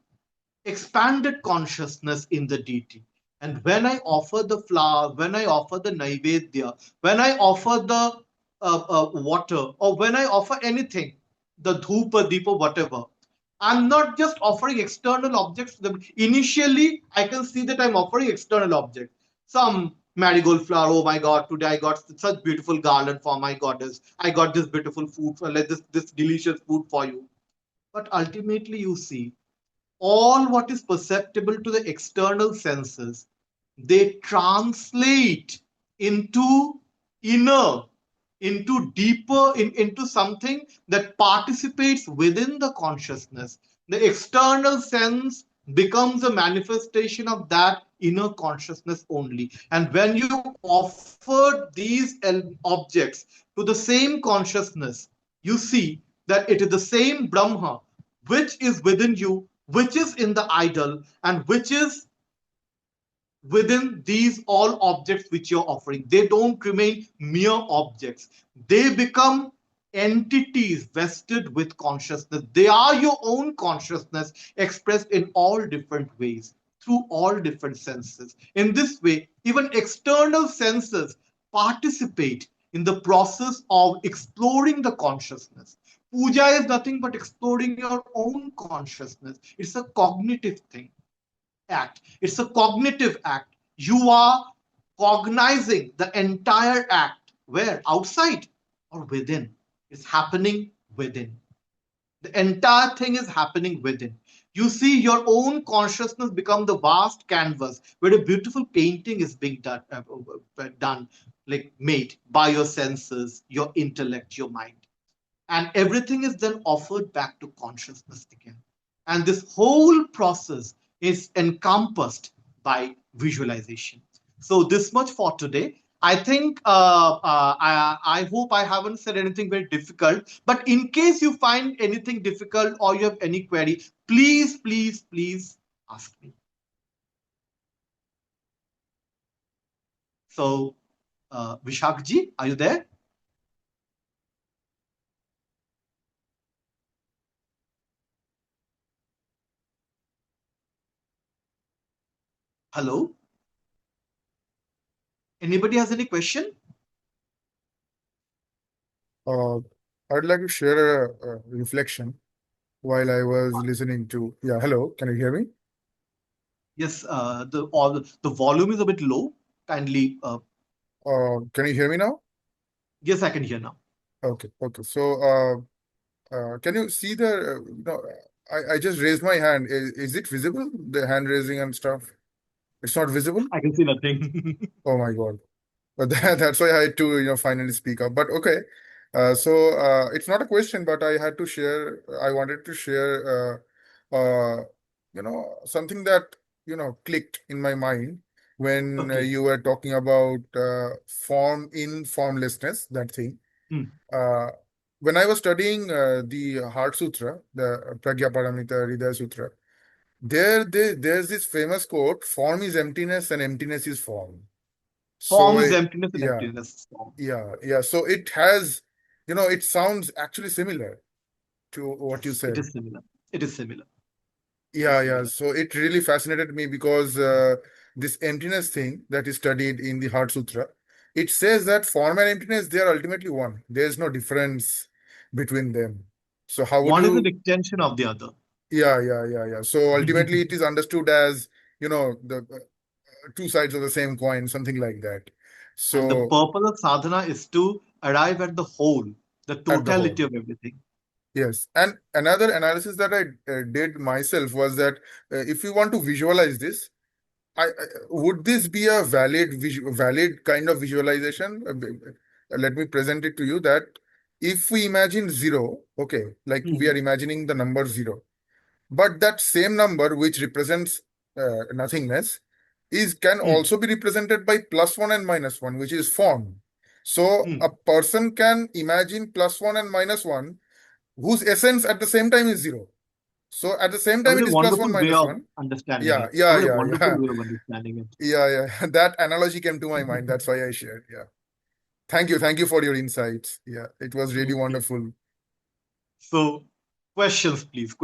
expanded consciousness in the deity. And when I offer the flower, when I offer the naivedya, when I offer the water, or when I offer anything, the dhupa, deepa, whatever, I'm not just offering external objects to them. Initially, I can see that I'm offering external objects. Some marigold flower, oh my God, today I got such beautiful garland for my goddess. I got this beautiful food, this delicious food for you. But ultimately, you see, all what is perceptible to the external senses, they translate into inner, into deeper, into something that participates within the consciousness. The external sense becomes a manifestation of that inner consciousness only. And when you offer these objects to the same consciousness, you see that it is the same Brahma which is within you, which is in the idol, and which is within these all objects which you're offering. They don't remain mere objects. They become entities vested with consciousness. They are your own consciousness expressed in all different ways, through all different senses. In this way, even external senses participate in the process of exploring the consciousness. Puja is nothing but exploring your own consciousness. It's a cognitive act. It's a cognitive act. You are cognizing the entire act Where? Outside or within? It's happening within. The entire thing is happening within. You see your own consciousness become the vast canvas where a beautiful painting is being done, like made by your senses, your intellect, your mind. And everything is then offered back to consciousness again. And this whole process is encompassed by visualization. So this much for today. I think I hope I haven't said anything very difficult, but in case you find anything difficult or you have any query, please, please, please ask me. So, Vishakji, are you there? Hello? Anybody has any question? I'd like to share a reflection while I was listening to. Yeah, hello. Can you hear me? Yes, the volume is a bit low. Kindly. Can you hear me now? Yes, I can hear now. Okay. So, can you see the? I just raised my hand. Is it visible? The hand raising and stuff. It's not visible. I can see nothing. Oh my God. But that's why I had to, finally speak up. But okay. So it's not a question, but I had to share. I wanted to share, something that, clicked in my mind when Okay. you were talking about form in formlessness, that thing. When I was studying the Heart Sutra, the Pragya Paramita Hridaya Sutra, there's this famous quote: "Form is emptiness, and emptiness is form." Form So is emptiness and yeah, emptiness is form. yeah. So it has, it sounds actually similar to what you It said. is similar. It is similar. Yeah. So it really fascinated me because this emptiness thing that is studied in the Heart Sutra, it says that form and emptiness, they are ultimately one. There's no difference between them. So how would One is an you? extension of the other. Yeah. So ultimately, it is understood as, the two sides of the same coin, something like that. And the So purpose of sadhana is to arrive at the whole, the at the whole. totality of everything. Yes, and another analysis that I did myself was that if you want to visualize this, would this be a valid kind of visualization? Let me present it to you that if we imagine zero, okay, like we are imagining the number zero, but that same number which represents nothingness can also be represented by +1 and -1, which is form. So a person can imagine +1 and -1 whose essence at the same time is zero. So at the same A time, very it is +1, wonderful way of -1. understanding Yeah. it. A very wonderful way of understanding it. Yeah. That analogy came to my mind. That's why I shared. Yeah. Thank you for your insights. Yeah, it was really wonderful. So, questions, please.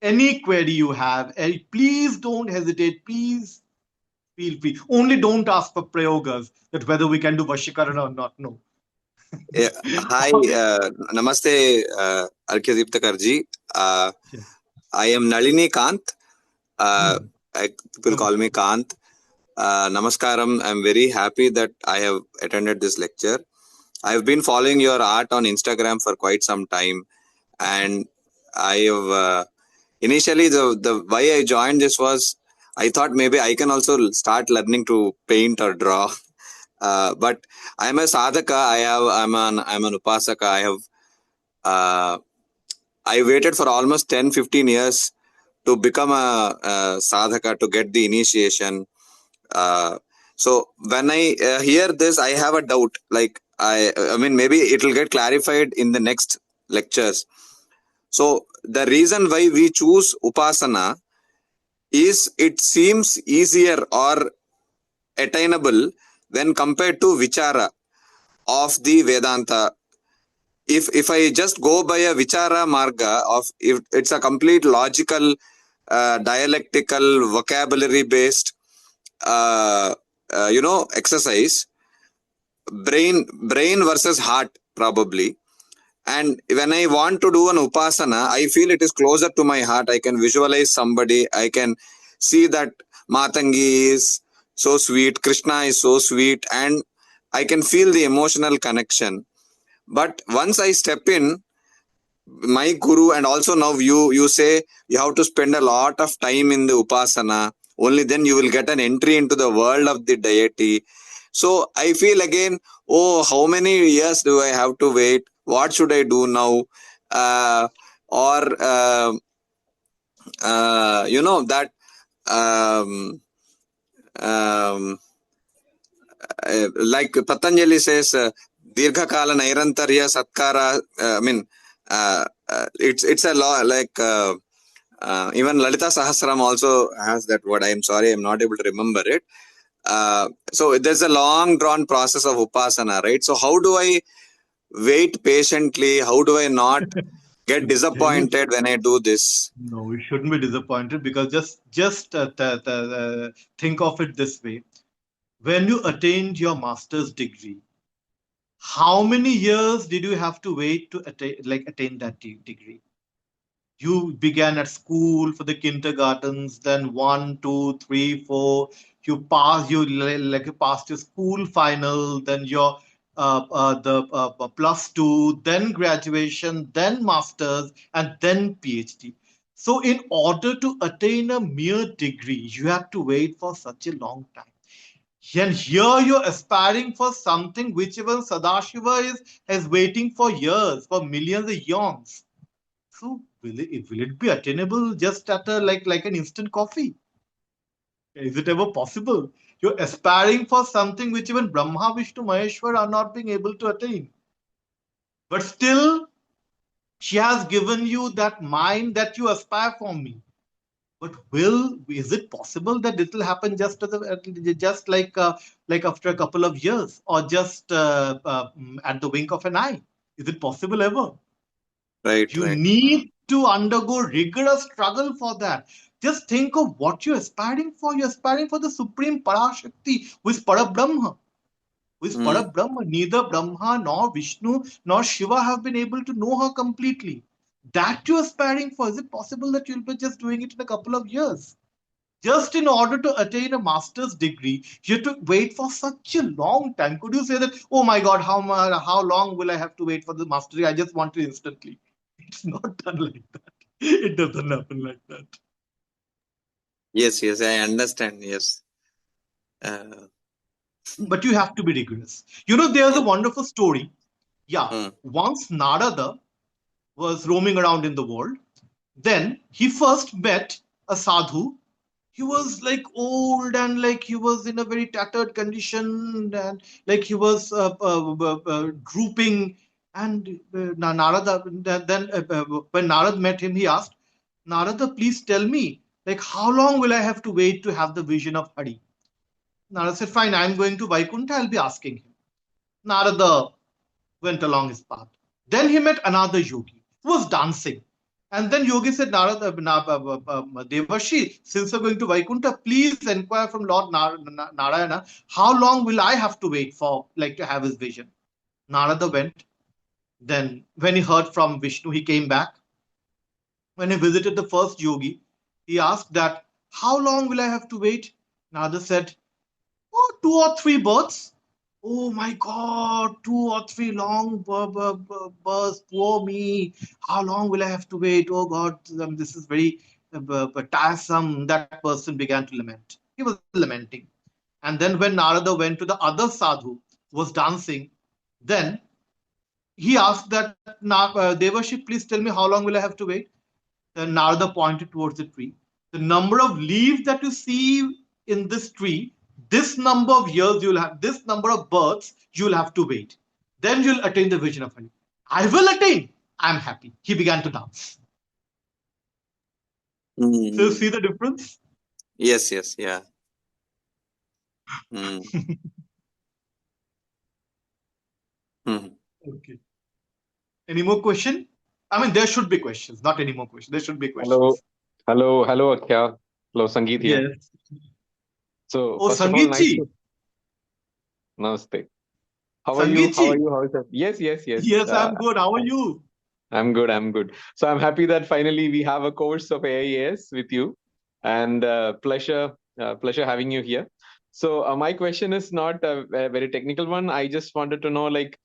Any query you have, please don't hesitate. Please feel free. Only don't ask for prayogas, that whether we can do Vashikarana or not. No. Yeah. Hi, namaste, Arghya Dipta Kar ji. I am Nalini Kant. People call me Kant. Namaskaram. I'm very happy that I have attended this lecture. I've been following your art on Instagram for quite some time, and I have initially the why I joined this was I thought maybe I can also start learning to paint or draw. But I'm a sadhaka. I'm an upasaka. I waited for almost 10-15 years to become a sadhaka, to get the initiation. So when I hear this, I have a doubt. Like I mean, maybe it will get clarified in the next lectures. So the reason why we choose upasana is it seems easier or attainable when compared to vichara of the Vedanta. If I just go by a vichara marga of, if it's a complete logical, dialectical, vocabulary based, exercise, brain versus heart probably. And when I want to do an upasana, I feel it is closer to my heart. I can visualize somebody. I can see that Matangi is so sweet, Krishna is so sweet, and I can feel the emotional connection. But once I step in, my guru, and also now you say you have to spend a lot of time in the upasana, only then you will get an entry into the world of the deity. So I feel again, oh, how many years do I have to wait? What should I do now? That like Patanjali says, Dirghakala Nairantarya Satkara. It's a law, like even Lalita Sahasram also has that word. I am sorry, I'm not able to remember it. So there's a long drawn process of upasana, right? So how do I wait patiently? How do I not get disappointed when I do this? No, we shouldn't be disappointed, because just think of it this way. When you attained your master's degree, how many years did you have to wait to attain that degree? You began at school for the kindergartens, then 1, 2, 3, 4. You passed your school final, then your +2, then graduation, then masters, and then PhD. So, in order to attain a mere degree, you have to wait for such a long time. And here you're aspiring for something which even Sadashiva is waiting for years, for millions of eons. So will it be attainable just at like an instant coffee? Is it ever possible? You're aspiring for something which even Brahma, Vishnu, Maheshwar are not being able to attain. But still, she has given you that mind that you aspire for me. But is it possible that it will happen just like after a couple of years, or just at the wink of an eye? Is it possible ever? Right. You need to undergo rigorous struggle for that. Just think of what you're aspiring for. You're aspiring for the supreme Parashakti, who is Parabrahma. Neither Brahma nor Vishnu nor Shiva have been able to know her completely. That you're aspiring for. Is it possible that you'll be just doing it in a couple of years? Just in order to attain a master's degree, you have to wait for such a long time. Could you say that, oh my God, how long will I have to wait for the mastery? I just want it instantly. It's not done like that. It doesn't happen like that. Yes, I understand. Yes. But you have to be rigorous. There's a wonderful story. Once Narada was roaming around in the world. Then he first met a sadhu. He was like old, and like he was in a very tattered condition, and like he was drooping. And Narada, then when Narada met him, he asked, Narada, please tell me, like, how long will I have to wait to have the vision of Hari? Narada said, fine, I'm going to Vaikuntha, I'll be asking him. Narada went along his path. Then he met another yogi who was dancing. And then Yogi said, Narada, Devarshi, since you're going to Vaikuntha, please inquire from Lord Narayana, how long will I have to wait for, like, to have his vision? Narada went. Then when he heard from Vishnu, he came back. When he visited the first yogi, he asked that, how long will I have to wait? Narada said, 2 or 3 births. Oh my God, 2 or 3 long births, poor me. How long will I have to wait? Oh God, this is very tiresome. That person began to lament. He was lamenting. And then when Narada went to the other sadhu who was dancing, then he asked that, Devarshi, please tell me, how long will I have to wait? Then Narada pointed towards the tree. The number of leaves that you see in this tree, this number of years you'll have, this number of births you'll have to wait. Then you'll attain the vision of Hari. I will attain. I'm happy. He began to dance. So you see the difference? Yes, yeah. Okay. Any more question? I mean, there should be questions. Not any more questions. There should be questions. Hello, Arghya. Hello, Sangeet here. Yes. So, oh, first of all, Sangeet ji. Namaste. How are you? How are you? How is it? Yes. Yes, I'm good. How are you? I'm good. So I'm happy that finally we have a course of AIAS with you, and pleasure having you here. So my question is not a very technical one. I just wanted to know, like,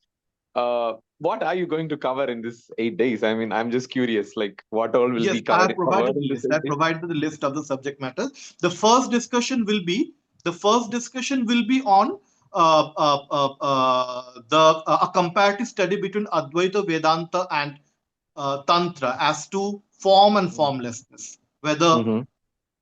what are you going to cover in this 8 days? I mean, I'm just curious, like, what all will Yes, be I have covered provided in the this list. I 8 have days? provided the list of the subject matter. The first discussion will be on a comparative study between Advaita Vedanta and Tantra as to form and formlessness. Whether Mm-hmm.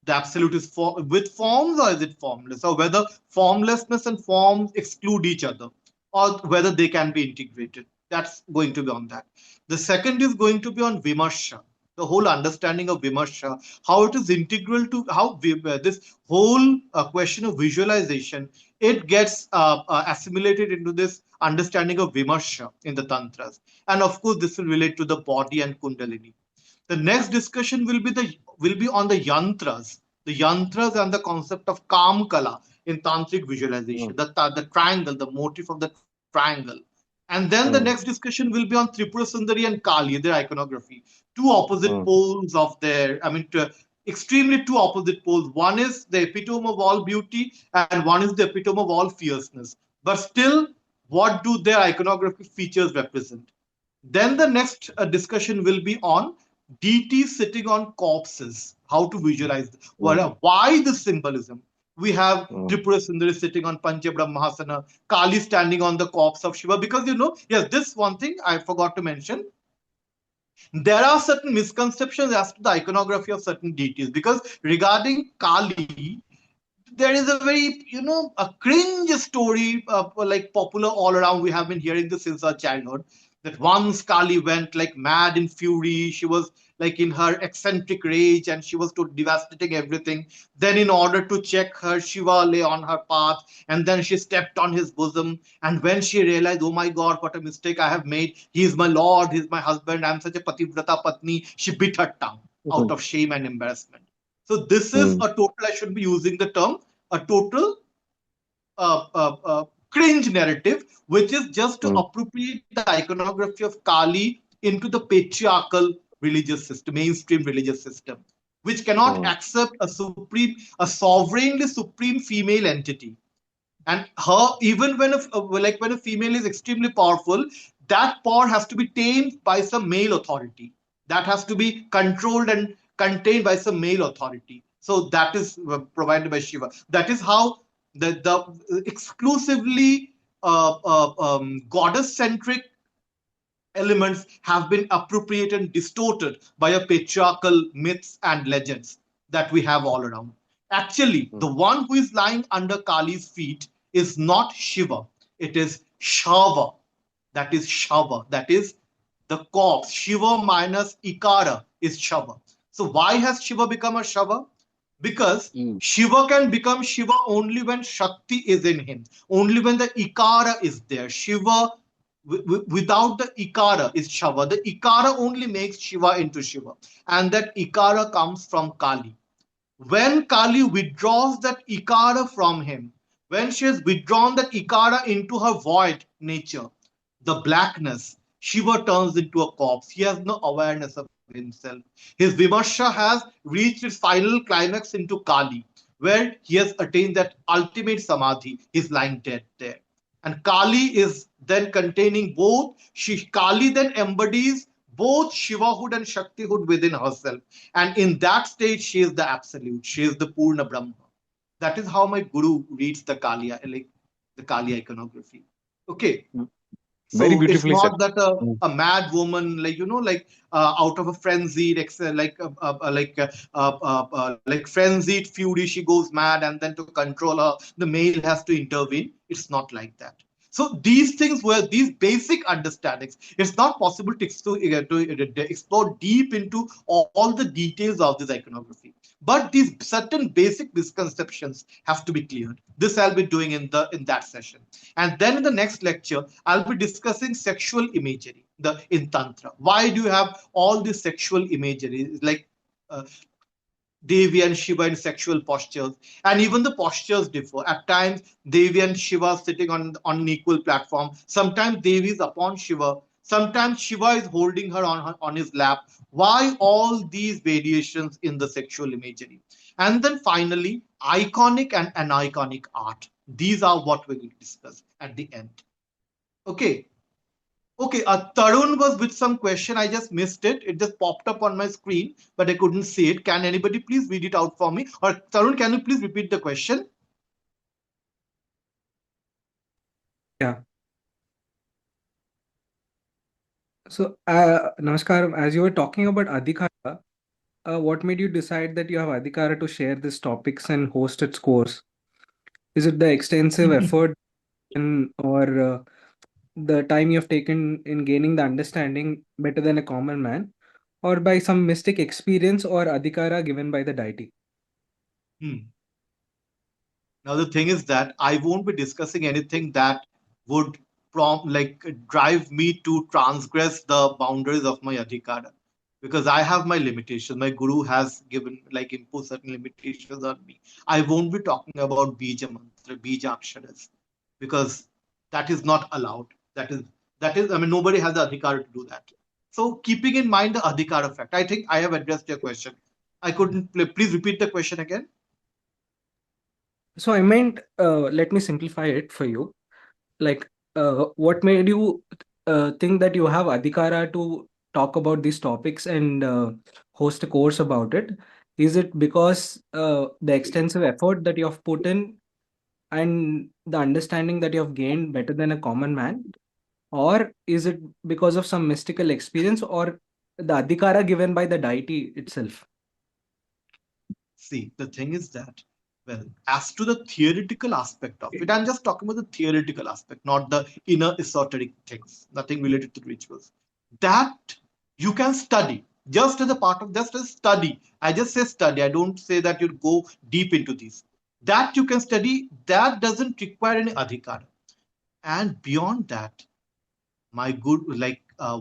the absolute is with forms or is it formless, or whether formlessness and forms exclude each other, or whether they can be integrated. That's going to be on that. The second is going to be on Vimarsha, the whole understanding of Vimarsha, how it is integral to how this whole question of visualization, it gets assimilated into this understanding of Vimarsha in the Tantras. And of course, this will relate to the body and Kundalini. The next discussion will be on the yantras and the concept of Kam Kala in tantric visualization, the triangle, the motif of the triangle. And then the next discussion will be on Tripurasundarī and Kālī, their iconography. Two opposite poles of their, extremely two opposite poles. One is the epitome of all beauty, and one is the epitome of all fierceness. But still, what do their iconographic features represent? Then the next discussion will be on deities sitting on corpses, how to visualize why the symbolism. We have Tripurasundarī sitting on Panchabrahmasana, Kālī standing on the corpse of Shiva. Because yes, this one thing I forgot to mention. There are certain misconceptions as to the iconography of certain deities. Because regarding Kālī, there is a very, a cringe story, like popular all around. We have been hearing this since our childhood. That once Kālī went like mad in fury. She was like in her eccentric rage and she was devastating everything. Then in order to check her, Shiva lay on her path and then she stepped on his bosom. And when she realized, oh my God, what a mistake I have made. He is my Lord, he is my husband. I'm such a pativrata patni. She bit her tongue out of shame and embarrassment. So this is a total, I should be using the term, a total cringe narrative, which is just to appropriate the iconography of Kālī into the patriarchal religious system, mainstream religious system, which cannot accept a sovereignly supreme female entity. And her, even when a female is extremely powerful, that power has to be tamed by some male authority. That has to be controlled and contained by some male authority. So that is provided by Shiva. That is how the exclusively goddess-centric elements have been appropriated and distorted by a patriarchal myths and legends that we have all around. Actually, the one who is lying under Kālī's feet is not Shiva. It is Shava. That is Shava. That is the corpse. Shiva minus Ikara is Shava. So why has Shiva become a Shava? Because Shiva can become Shiva only when Shakti is in him. Only when the Ikara is there. Shiva without the Ikara is Shava. The Ikara only makes Shiva into Shiva. And that Ikara comes from Kālī. When Kālī withdraws that Ikara from him, when she has withdrawn that Ikara into her void nature, the blackness, Shiva turns into a corpse. He has no awareness of himself. His Vimarsha has reached its final climax into Kālī, where he has attained that ultimate samadhi. He's lying dead there. And Kālī is then containing both. Kālī then embodies both Shivahood and Shaktihood within herself. And in that state, she is the absolute. She is the Purna Brahma. That is how my guru reads the Kālī, like the Kālī iconography. Okay. So very beautifully it's said. not that a mad woman, out of a frenzy, like frenzied fury, she goes mad, and then to control her, the male has to intervene. It's not like that. So these things were these basic understandings. It's not possible to explore deep into all the details of this iconography. But these certain basic misconceptions have to be cleared. This I'll be doing in that session. And then in the next lecture, I'll be discussing sexual imagery in Tantra. Why do you have all this sexual imagery? Like Devi and Shiva in sexual postures, and even the postures differ. At times, Devi and Shiva sitting on an equal platform. Sometimes Devi is upon Shiva. Sometimes Shiva is holding her on his lap. Why all these variations in the sexual imagery? And then finally, iconic and aniconic art. These are what we're going to discuss at the end. Okay. Okay, Tarun was with some question. I just missed it. It just popped up on my screen, but I couldn't see it. Can anybody please read it out for me? Or Tarun, can you please repeat the question? Yeah. So, Namaskar, as you were talking about Adhikara, what made you decide that you have Adhikara to share these topics and host its course? Is it the extensive effort or the time you have taken in gaining the understanding better than a common man, or by some mystic experience or Adhikara given by the deity? Now, the thing is that I won't be discussing anything that would drive me to transgress the boundaries of my adhikara, because I have my limitations. My guru has given imposed certain limitations on me. I won't be talking about bija mantra, bija aksharas, because that is not allowed. That is, I mean, nobody has the adhikara to do that. So keeping in mind the adhikara fact, I think I have addressed your question. I couldn't, please repeat the question again. So I meant, let me simplify it for you. What made you think that you have Adhikara to talk about these topics and host a course about it? Is it because the extensive effort that you have put in and the understanding that you have gained better than a common man? Or is it because of some mystical experience or the Adhikara given by the deity itself? See, the thing is that, well, as to the theoretical aspect of it, I'm just talking about the theoretical aspect, not the inner esoteric things, nothing related to rituals. That you can study just as a part of just a study. I just say study. I don't say that you go deep into these. That you can study, that doesn't require any adhikara. And beyond that, my guru,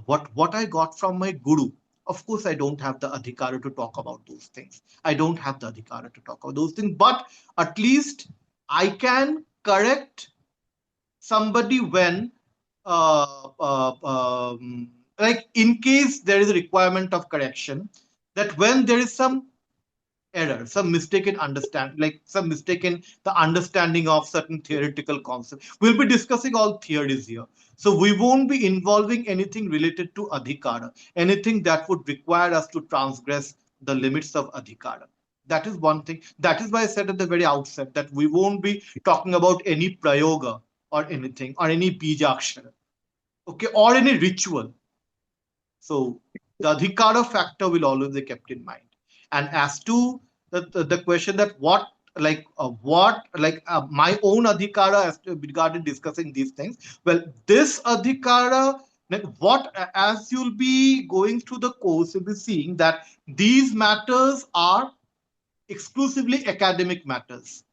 what I got from my guru, of course, I don't have the adhikara to talk about those things. I don't have the adhikara to talk about those things, but at least I can correct somebody when, in case there is a requirement of correction, that when there is some error, some mistaken understanding, some mistaken the understanding of certain theoretical concepts. We'll be discussing all theories here. So we won't be involving anything related to adhikara, anything that would require us to transgress the limits of adhikara. That is one thing. That is why I said at the very outset that we won't be talking about any prayoga or anything, or any bijakshara, okay, or any ritual. So the adhikara factor will always be kept in mind. And as to the question that my own adhikara as to regarding discussing these things, well, this adhikara, as you'll be going through the course, you'll be seeing that these matters are exclusively academic matters.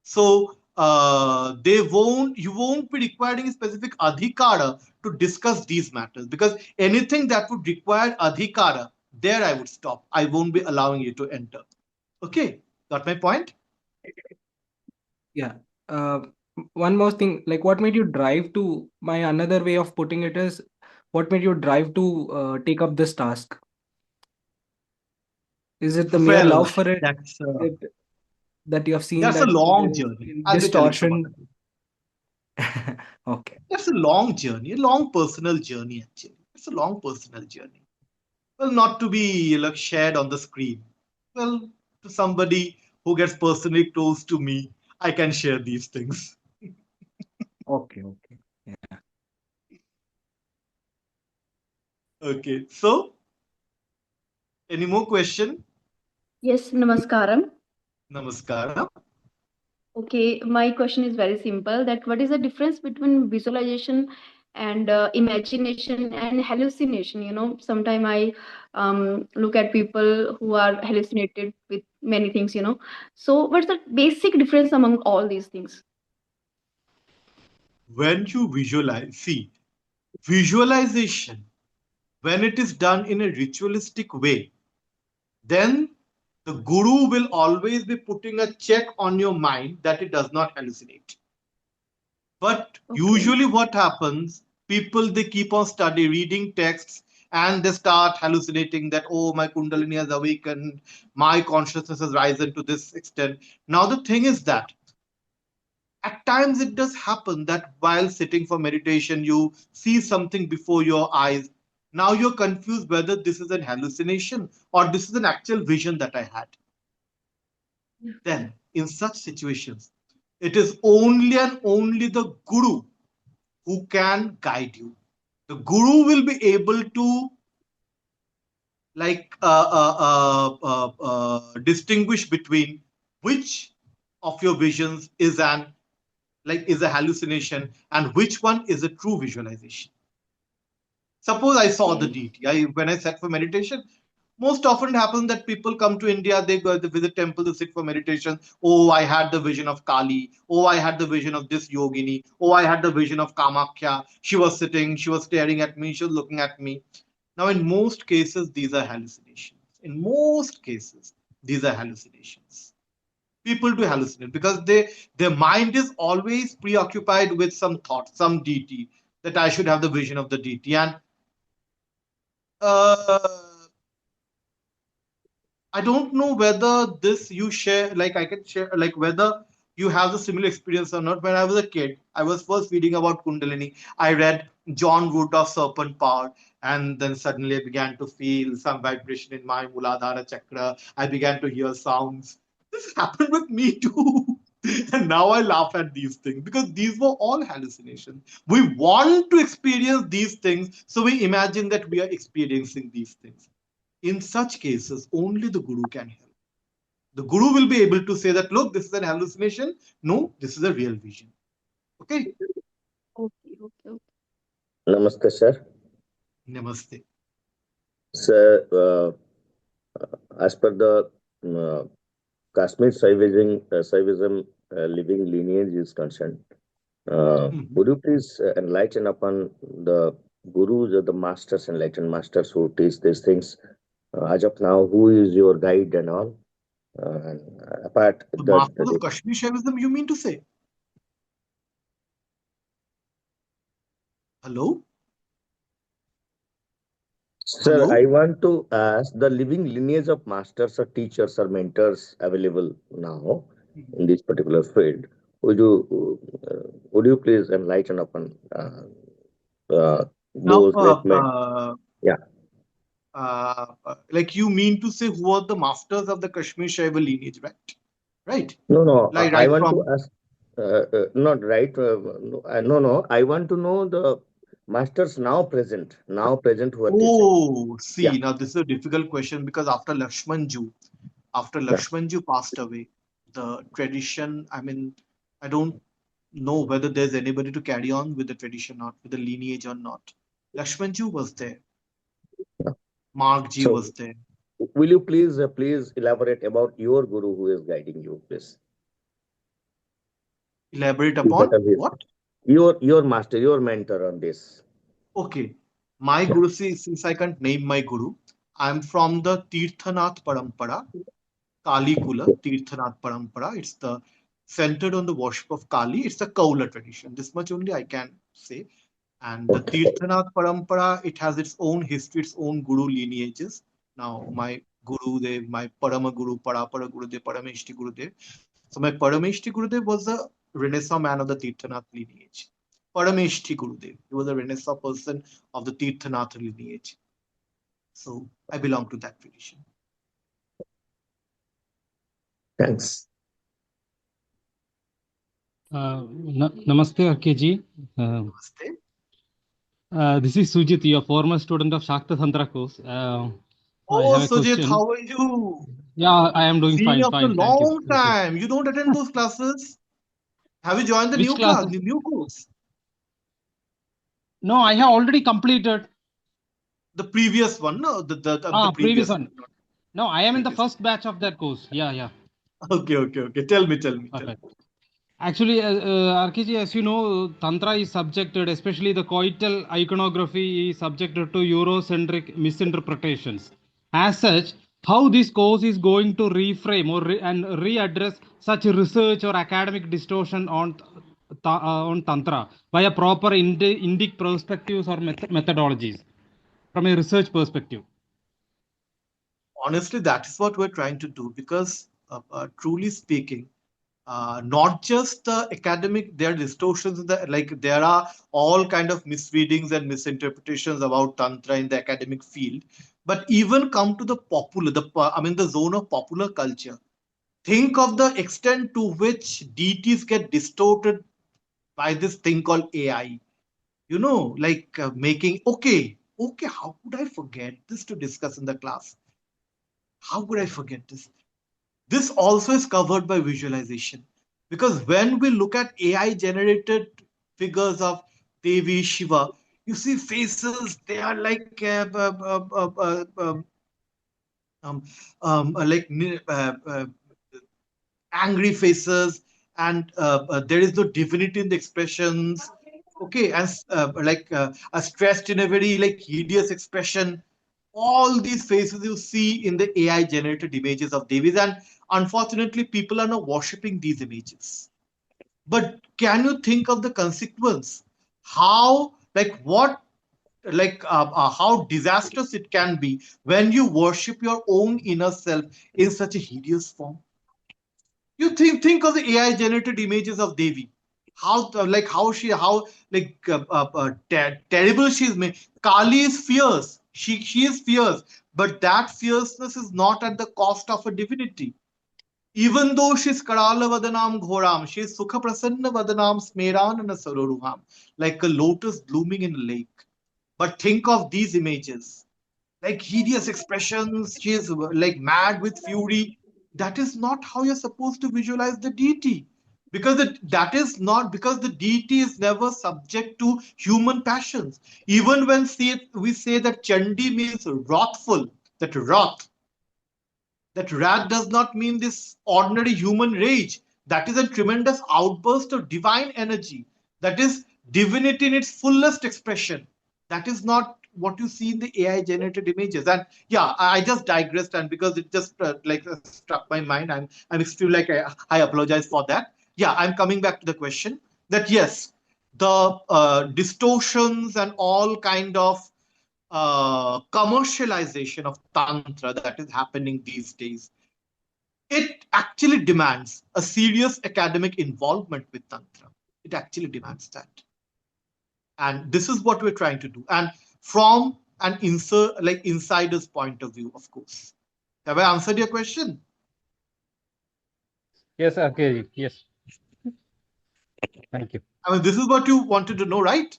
So you won't be requiring a specific adhikara to discuss these matters, because anything that would require adhikara, there I would stop. I won't be allowing you to enter. Okay, got my point? Yeah. One more thing, what made you drive to, my another way of putting it is, what made you drive to take up this task? Is it the mere love for it that you have seen? That's a long journey. Distortion. Okay. That's a long journey, a long personal journey, actually. It's a long personal journey. Well, not to be shared on the screen. Well, to somebody who gets personally close to me, I can share these things. Okay. Yeah. Okay, so any more question? Yes, namaskaram. Namaskaram. Okay, my question is very simple. That what is the difference between visualization and imagination and hallucination? Sometimes I look at people who are hallucinated with many things. So what's the basic difference among all these things? When you visualize, visualization, when it is done in a ritualistic way, then the guru will always be putting a check on your mind that it does not hallucinate. But usually what happens, People, they keep on reading texts, and they start hallucinating that, oh, my Kundalini has awakened, my consciousness has risen to this extent. Now, the thing is that at times it does happen that while sitting for meditation, you see something before your eyes. Now you're confused whether this is an hallucination or this is an actual vision that I had. Then, in such situations, it is only and only the Guru who can guide you. The Guru will be able to distinguish between which of your visions is a hallucination and which one is a true visualization. Suppose I saw the deity. When I sat for meditation, most often it happens that people come to India, they go to visit temple, they sit for meditation. Oh, I had the vision of Kālī. Oh, I had the vision of this yogini. Oh, I had the vision of Kamakhya. She was sitting, she was staring at me, she was looking at me. Now, in most cases, these are hallucinations. In most cases, these are hallucinations. People do hallucinate because their mind is always preoccupied with some thought, some deity, that I should have the vision of the deity. And I don't know whether this you share, I can share, whether you have the similar experience or not. When I was a kid, I was first reading about Kundalini. I read John Woodruff's Serpent Power, and then suddenly I began to feel some vibration in my Muladhara chakra. I began to hear sounds. This happened with me too. And now I laugh at these things because these were all hallucinations. We want to experience these things, so we imagine that we are experiencing these things. In such cases, only the Guru can help. The Guru will be able to say that, look, this is an hallucination. No, this is a real vision. Okay? Okay. Namaste, sir. Namaste. Sir, as per the Kashmir Shaivism living lineage is concerned, would you please enlighten upon the gurus or the masters, enlightened masters who teach these things? As of now, who is your guide and all? Apart the masters of Kashmir Shaivism, you mean to say? Hello? Sir, Hello? I want to ask the living lineage of masters or teachers or mentors available now in this particular field. Would you please enlighten upon those great men? Yeah. You mean to say who are the masters of the Kashmir Shaiva lineage, right? Right? No. Like I right want from to ask. Not right. No. I want to know the masters now present who are teaching. Oh, see, Yeah. now this is a difficult question because after Lakshmanju passed away, the tradition, I don't know whether there's anybody to carry on with the tradition or with the lineage or not. Lakshmanju was there. Markji So, was there. will you please elaborate about your guru who is guiding you, please? Elaborate upon what? Your master, your mentor on this. Okay. My guru, since I can't name my guru, I'm from the Tirthanath Parampara, Kālī Kula, Tirthanath Parampara. It's centered on the worship of Kālī. It's the Kaula tradition. This much only I can say. And the Tirthanath Parampara, it has its own history, its own guru lineages. Now, my Gurudev, my Parama Guru, Parapara Gurudev, Parameshti Gurudev. So my Parameshti Gurudev was a Renaissance man of the Tirthanath lineage. Parameshti Gurudev. He was a Renaissance person of the Tirthanath lineage. So I belong to that tradition. Thanks. Namaste, Arghya ji. Namaste. This is Sujit, your former student of Shakta Tantra course. Sujit, how are you? Yeah, I am doing fine. After a long time. You don't attend those classes? Have you joined the new class, the new course? No, I have already completed. The previous one, no? The previous one. No, I am in the first batch of that course. Yeah. Okay. Tell me. Actually, Arghya ji, as you know, Tantra is subjected, especially the coital iconography is subjected to Eurocentric misinterpretations. As such, how this course is going to reframe and readdress such research or academic distortion on on Tantra via proper Indic perspectives or methodologies from a research perspective? Honestly, that is what we're trying to do, because truly speaking, not just the academic, there are distortions in like there are all kind of misreadings and misinterpretations about Tantra in the academic field, but even come to the popular, the zone of popular culture. Think of the extent to which deities get distorted by this thing called AI. Making, okay, how could I forget this to discuss in the class? How could I forget this? This also is covered by visualization, because when we look at AI generated figures of Devi, Shiva, you see faces, they are like um, angry faces, and there is no divinity in the expressions. Okay, as a stressed in a very like hideous expression. All these faces you see in the AI generated images of Devis, and unfortunately, people are now worshipping these images. But can you think of the consequence? How, like, what, how disastrous it can be when you worship your own inner self in such a hideous form? You think of the AI generated images of Devi. How terrible she is made. Kālī is fierce. She is fierce, but that fierceness is not at the cost of a divinity. Even though she is Karala Vadanam Ghoram, she is Sukha Prasanna Vadanam Smeranana Saroruham, like a lotus blooming in a lake. But think of these images, like hideous expressions. She is like mad with fury. That is not how you're supposed to visualize the deity, because that is not, because the deity is never subject to human passions. Even when we say that Chandi means wrathful, that wrath does not mean this ordinary human rage. That is a tremendous outburst of divine energy. That is divinity in its fullest expression. That is not what you see in the AI generated images. And yeah, I just digressed, and because it just struck my mind, I'm still I apologize for that. Yeah, I'm coming back to the question that yes, the distortions and all kind of commercialization of Tantra that is happening these days, it actually demands a serious academic involvement with Tantra. It actually demands that. And this is what we're trying to do. And from an insider's point of view, of course. Have I answered your question? Yes, okay. Yes. Thank you. I mean, this is what you wanted to know, right?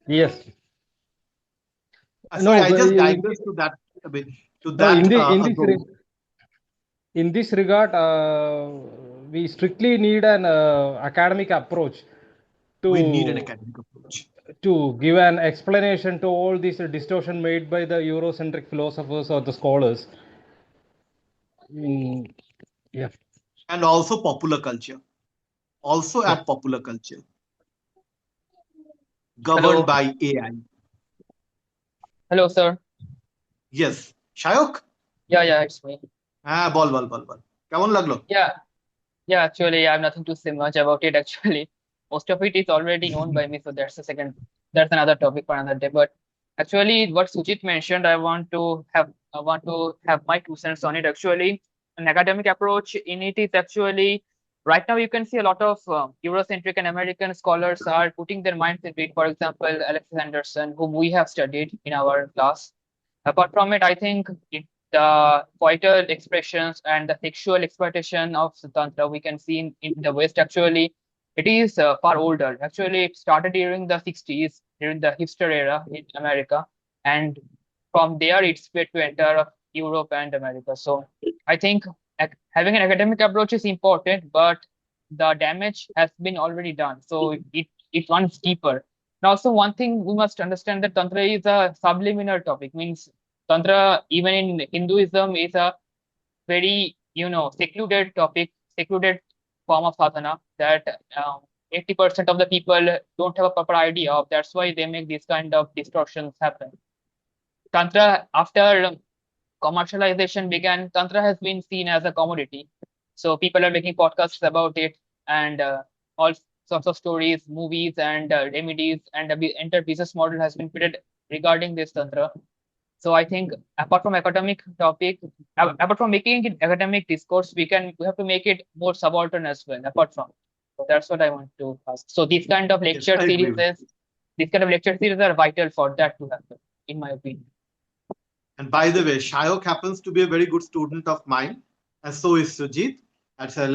Yes. Sorry, I just digressed to that a bit. In this regard, we strictly need an academic approach. We need an academic approach to give an explanation to all this distortion made by the Eurocentric philosophers or the scholars. Yeah. And also popular culture. Also at popular culture. Governed by AI. Hello, sir. Yes. Shayok? Yeah, it's me. Bol. Kemon laglo? Yeah, actually, I have nothing to say much about it, actually. Most of it is already known by me, so that's another topic for another day. But actually, what Sujit mentioned, I want to have my 2 cents on it. Actually, an academic approach in it is actually, right now you can see a lot of Eurocentric and American scholars are putting their minds into it. For example, Alexis Anderson, whom we have studied in our class. Apart from it, I think the coital expressions and the sexual exploitation of Tantra we can see in the West. Actually, it is far older. Actually, it started during the 60s, during the hipster era in America. And from there, it spread to entire Europe and America. So I think having an academic approach is important, but the damage has been already done. So it runs deeper. And also, one thing we must understand that Tantra is a subliminal topic, means Tantra, even in Hinduism, is a very, secluded topic, secluded form of sadhana that 80% of the people don't have a proper idea of. That's why they make these kind of distortions happen. Tantra, after commercialization began, Tantra has been seen as a commodity. So people are making podcasts about it, and also sorts of stories, movies, and remedies, and the entire business model has been created regarding this Tantra. So I think apart from academic topic, apart from making it academic discourse, we have to make it more subaltern as well. Apart from, so that's what I want to ask. So these kind of lecture I agree series, with you. these kind of lecture series are vital for that to happen, in my opinion. And by the way, Shayok happens to be a very good student of mine, and so is Sujit. And so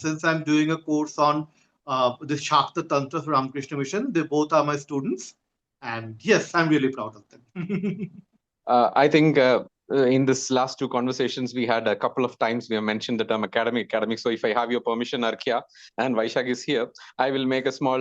since I'm doing a course on the Shakta Tantra for Ramakrishna Mission, they both are my students. And yes, I'm really proud of them. I think in this last two conversations we had a couple of times we have mentioned the term academic. So if I have your permission, Arghya and Vaishak is here, I will make a small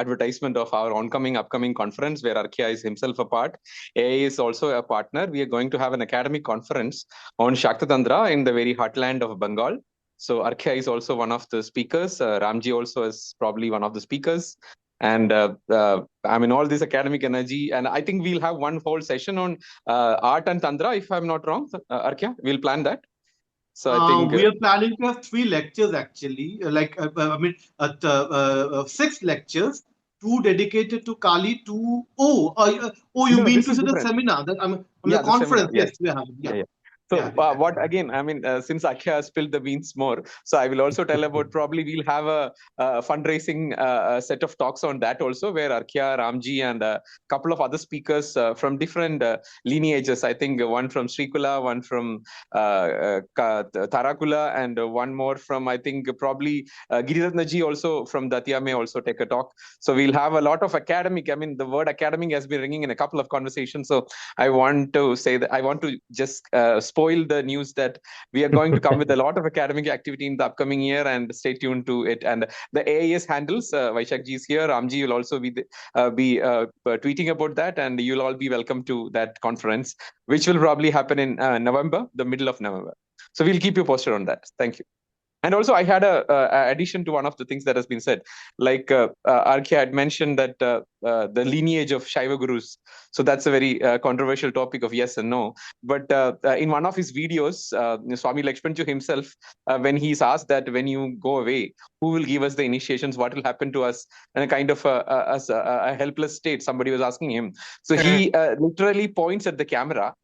advertisement of our upcoming conference where Arghya is himself a part. AA is also a partner. We are going to have an academic conference on Shakta Tantra in the very heartland of Bengal. So Arghya is also one of the speakers. Ramji also is probably one of the speakers. And I mean, all this academic energy. And I think we'll have one whole session on art and Tantra, if I'm not wrong. Arghya, we'll plan that. So I think we are planning to have 3 lectures actually, 6 lectures, 2 dedicated to Kālī, 2. You mean to say the seminar? The conference? Yes, we are having. Yeah. So what again? I mean, since Arghya spilled the beans more, so I will also tell about probably we'll have a fundraising set of talks on that also, where Arghya, Ramji, and a couple of other speakers from different lineages. I think one from Srikula, one from Tarakula, and one more from I think probably Giriratnaji also from Datia may also take a talk. So we'll have a lot of academic. I mean, the word academic has been ringing in a couple of conversations. So I want to say that I want to just spoil the news that we are going to come with a lot of academic activity in the upcoming year, and stay tuned to it. And the AIS handles, Vaishak ji is here, Ramji will also be tweeting about that, and you'll all be welcome to that conference, which will probably happen in November, the middle of November. So we'll keep you posted on that. Thank you. And also, I had a addition to one of the things that has been said. Like Arghya had mentioned that the lineage of Shaiva Gurus. So that's a very controversial topic of yes and no. But in one of his videos, Swami Lakshmanju himself, when he's asked that when you go away, who will give us the initiations? What will happen to us? And a kind of a helpless state, somebody was asking him. So he literally points at the camera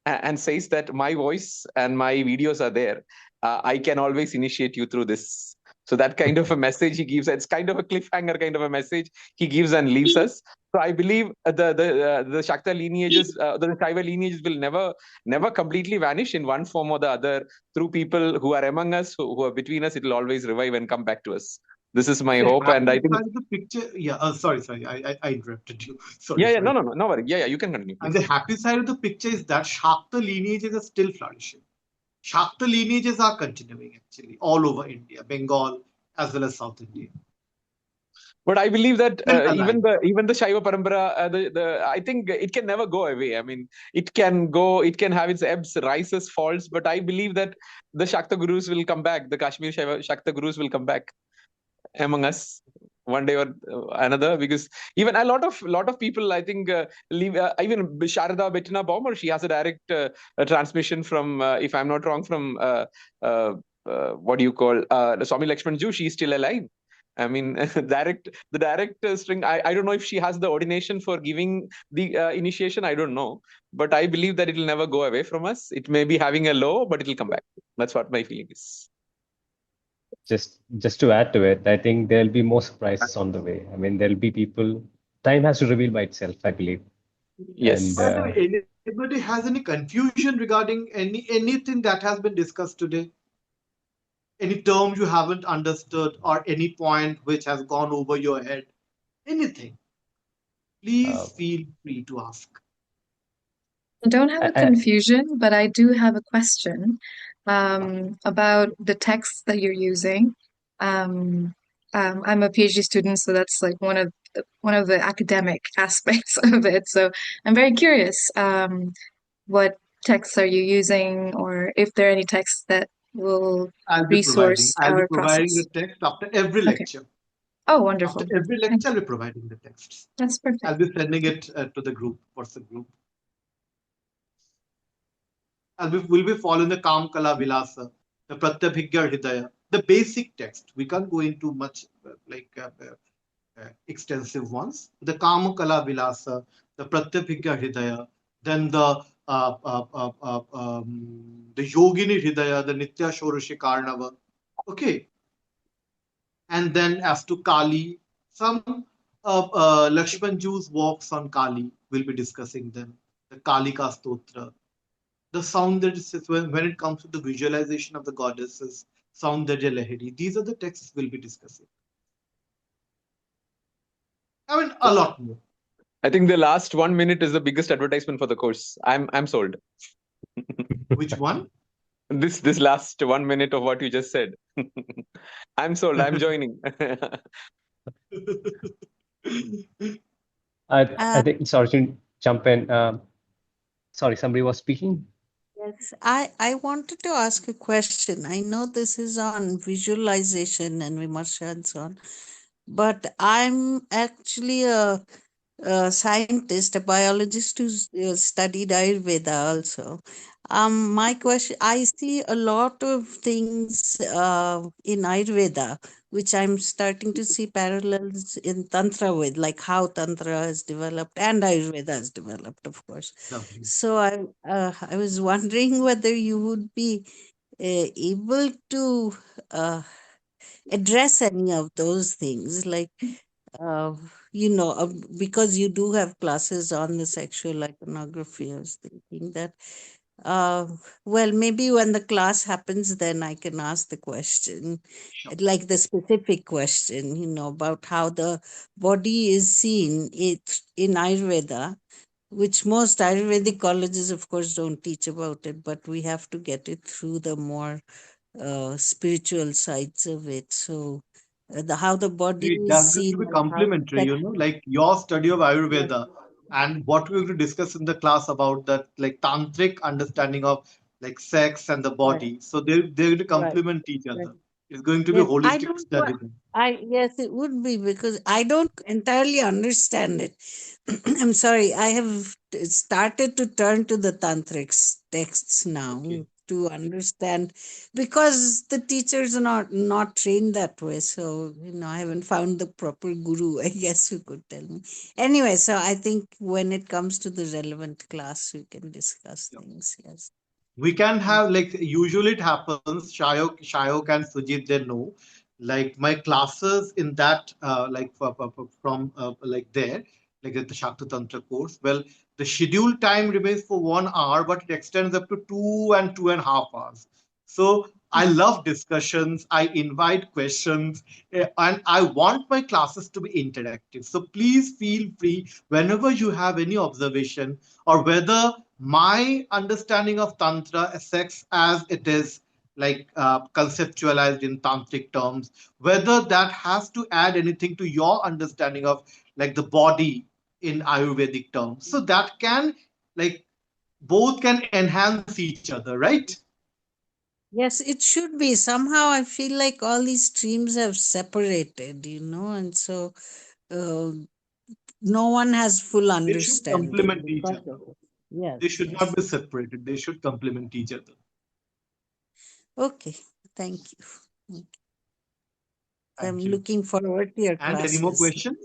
and says that my voice and my videos are there. I can always initiate you through this. So that kind of a message he gives, it's kind of a cliffhanger kind of a message he gives and leaves us. So I believe the Shakta lineages, the Shaiva lineages will never completely vanish in one form or the other. Through people who are among us, who are between us, it will always revive and come back to us. This is my hope, and I think the picture. Yeah, sorry, I interrupted you. Sorry. No worry. Yeah, you can continue. And the happy side of the picture is that Shakta lineages are still flourishing. Shakta lineages are continuing actually all over India, Bengal, as well as South India. But I believe that even the Shaiva Parampara, I think it can never go away. I mean, it can have its ebbs, rises, falls. But I believe that the Shakta Gurus will come back. The Kashmir Shakta Gurus will come back among us one day or another, because even a lot of people, I think, leave. Even Sharada Bettina Baumer, she has a direct transmission from, if I'm not wrong, from what do you call Swami Lakshmanju. She's still alive. I mean, the direct string. I don't know if she has the ordination for giving the initiation. I don't know, but I believe that it will never go away from us. It may be having a low, but it will come back. That's what my feeling is. Just to add to it, I think there'll be more surprises on the way. I mean, there'll be people. Time has to reveal by itself, I believe. Yes. And, anybody has any confusion regarding anything that has been discussed today? Any term you haven't understood, or any point which has gone over your head? Anything? Please feel free to ask. I don't have a confusion, but I do have a question about the text that you're using. I'm a PhD student, so that's like one of the academic aspects of it. So I'm very curious, what texts are you using, or if there are any texts that will resource our process? I'll be providing the text after every lecture. Okay. Oh, wonderful. After every lecture, I'll be providing the texts. That's perfect. I'll be sending it to the group, WhatsApp group. We'll be following the Kam Kala Vilasa, the Pratyabhigya Hridaya, the basic text. We can't go into much extensive ones. The Kama Kala Vilasa, the Pratyabhigya Hridaya, then the Yogini Hridaya, the Nitya Shorashi Karnava. Okay. And then as to Kālī, some Lakshman Ju's walks on Kālī, we'll be discussing them. The Kalika Stotra, the Saundarya, when it comes to the visualization of the goddesses, Saundarya Lahiri, these are the texts we'll be discussing. I mean, a lot more. I think the last 1 minute is the biggest advertisement for the course. I'm sold. Which one? This last 1 minute of what you just said. I'm sold. I'm joining. I think, sorry to jump in. Sorry, somebody was speaking. Yes, I wanted to ask a question. I know this is on visualization and vimarsha and so on, but I'm actually a scientist, a biologist who studied Ayurveda also. My question, I see a lot of things in Ayurveda, which I'm starting to see parallels in Tantra with, like how Tantra has developed and Ayurveda has developed, of course. Lovely. So I was wondering whether you would be able to address any of those things, like because you do have classes on the sexual iconography. I was thinking that, well, maybe when the class happens, then I can ask the question, like the specific question, about how the body is seen in Ayurveda, which most Ayurvedic colleges, of course, don't teach about it, but we have to get it through the more spiritual sides of it. So how the body is That's going seen to be and how complementary, like your study of Ayurveda and what we're going to discuss in the class about that, like tantric understanding of like sex and the body. So they're going to complement each other. It's going to be Yes, I holistic don't. study. Yes, it would be, because I don't entirely understand it. I'm sorry. I have started to turn to the tantric texts now to understand, because the teachers are not trained that way. So I haven't found the proper guru, I guess, who could tell me. Anyway, so I think when it comes to the relevant class, we can discuss things. Yes. We can have, like, usually it happens, Shayok and Sujit, they know, like my classes in that, from like there, like at the Shakti Tantra course, well, the schedule time remains for 1 hour, but it extends up to 2.5 hours. So I love discussions. I invite questions, and I want my classes to be interactive. So please feel free whenever you have any observation, or whether my understanding of Tantra, sex as it is conceptualized in tantric terms, whether that has to add anything to your understanding of like the body in Ayurvedic terms. So that can, like, both can enhance each other, right? Yes, it should be. Somehow I feel like all these streams have separated, and so no one has full They should understanding complement each because other. of it. Yes, They should yes. not be separated. They should complement each other. Okay, thank you. Thank I'm you. looking forward to your And classes. any more questions?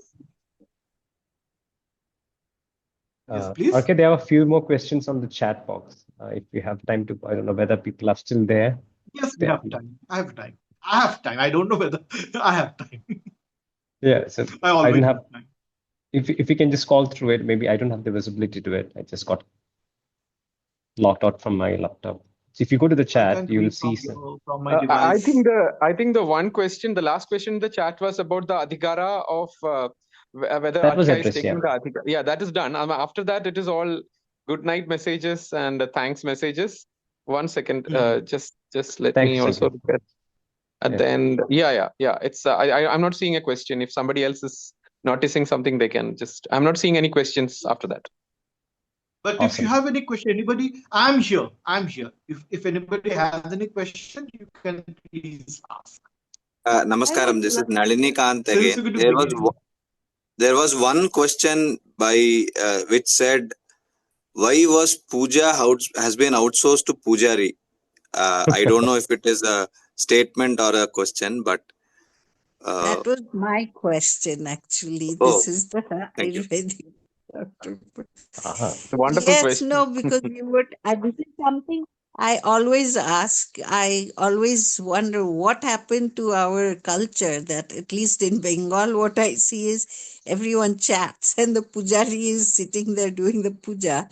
Yes, please. Okay, there are a few more questions on the chat box. If we have time to, I don't know whether people are still there. Yes, we have time. I have time. I have time. I don't know whether I have time. Yeah, so I always don't have time. If you can just call through it, maybe I don't have the visibility to it. I just got locked out from my laptop. So if you go to the chat, you will see some. From my device. I think the one question, the last question in the chat was about the adhikara of whether That was Arghya is addressed, taking yeah. the adhikara. Yeah, that is done. After that, it is all good night messages and thanks messages. 1 second, just let Thank me you, also Sanjay. look at the end. Yeah. It's I'm not seeing a question. If somebody else is noticing something, they can just. I'm not seeing any questions after that. But if you have any question, anybody, I'm here. If anybody has any question, you can please ask. Namaskaram. This is Nalini Kant again. There was one question by which said, why was Puja has been outsourced to Pujari? I don't know if it is a statement or a question, but That was my question, actually. oh, This is the thank you. Ayurvedic doctor. Wonderful Yes, question. no, because you would, this is something I always ask. I always wonder what happened to our culture, that at least in Bengal, what I see is everyone chats and the pujari is sitting there doing the puja,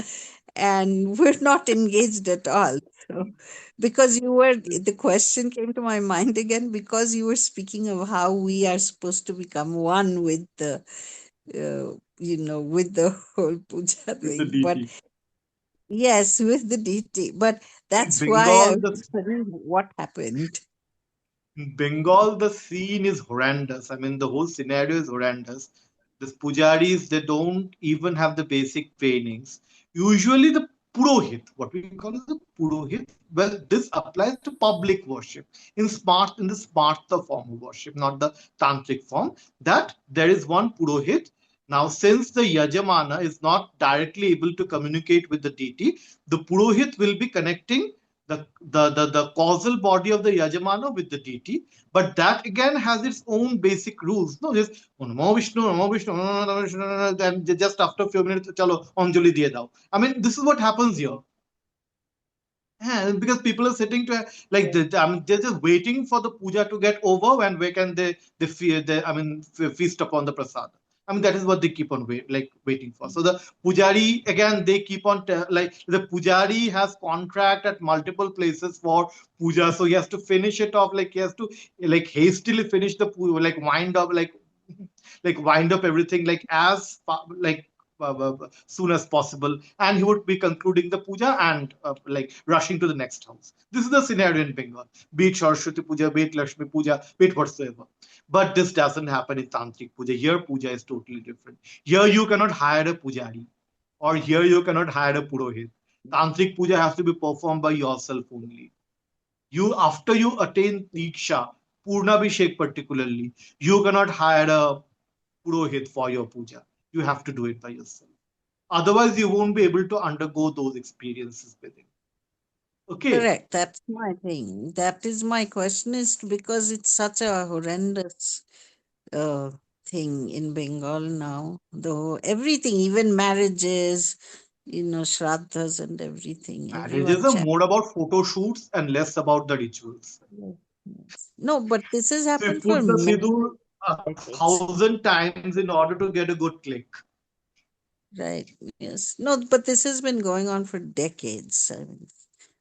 and we're not engaged at all. So, because the question came to my mind again because you were speaking of how we are supposed to become one with the, with the whole puja With the thing. But deity. yes, with the deity. But In that's why I Bengal, was wondering what happened. in Bengal, the scene is horrendous. I mean, the whole scenario is horrendous. These pujaris, they don't even have the basic trainings. Usually, the purohit, what we call as the purohit, well, this applies to public worship in the smarta form of worship, not the tantric form. That there is one purohit. Now, since the yajamana is not directly able to communicate with the deity, the purohit will be connecting the causal body of the yajamana with the deity, but that again has its own basic rules. No, just Namo Vishnu, Namo Vishnu, Namo Vishnu, and just after a few minutes, chalo Anjali diye dao. I mean, this is what happens here. Yeah, because people are sitting to like they're just waiting for the puja to get over, and where can they feast upon the prasad. I mean, that is what they keep on waiting for. So the pujari again, they keep on like the pujari has contract at multiple places for puja, so he has to finish it off. Like he has to like hastily finish the puja, like wind up everything soon as possible, and he would be concluding the puja and rushing to the next house. This is the scenario in Bengal, be it Saraswati Puja, be it Lakshmi Puja, be it whatsoever. But this doesn't happen in Tantric Puja. Here Puja is totally different. Here you cannot hire a pujari, or here you cannot hire a purohit. Tantric Puja has to be performed by yourself only. After you attain Diksha, Purnabhishek particularly, you cannot hire a purohit for your puja. You have to do it by yourself. Otherwise, you won't be able to undergo those experiences with it. Okay. Correct. That's my thing. That is my question, is because it's such a horrendous thing in Bengal now. Though everything, even marriages, shraddhas and everything, Marriages everyone are chats. more about photo shoots and less about the rituals. No, but this has So you happened for put the many sidur decades. 1,000 times in order to get a good click. Right. Yes. No, but this has been going on for decades. I mean,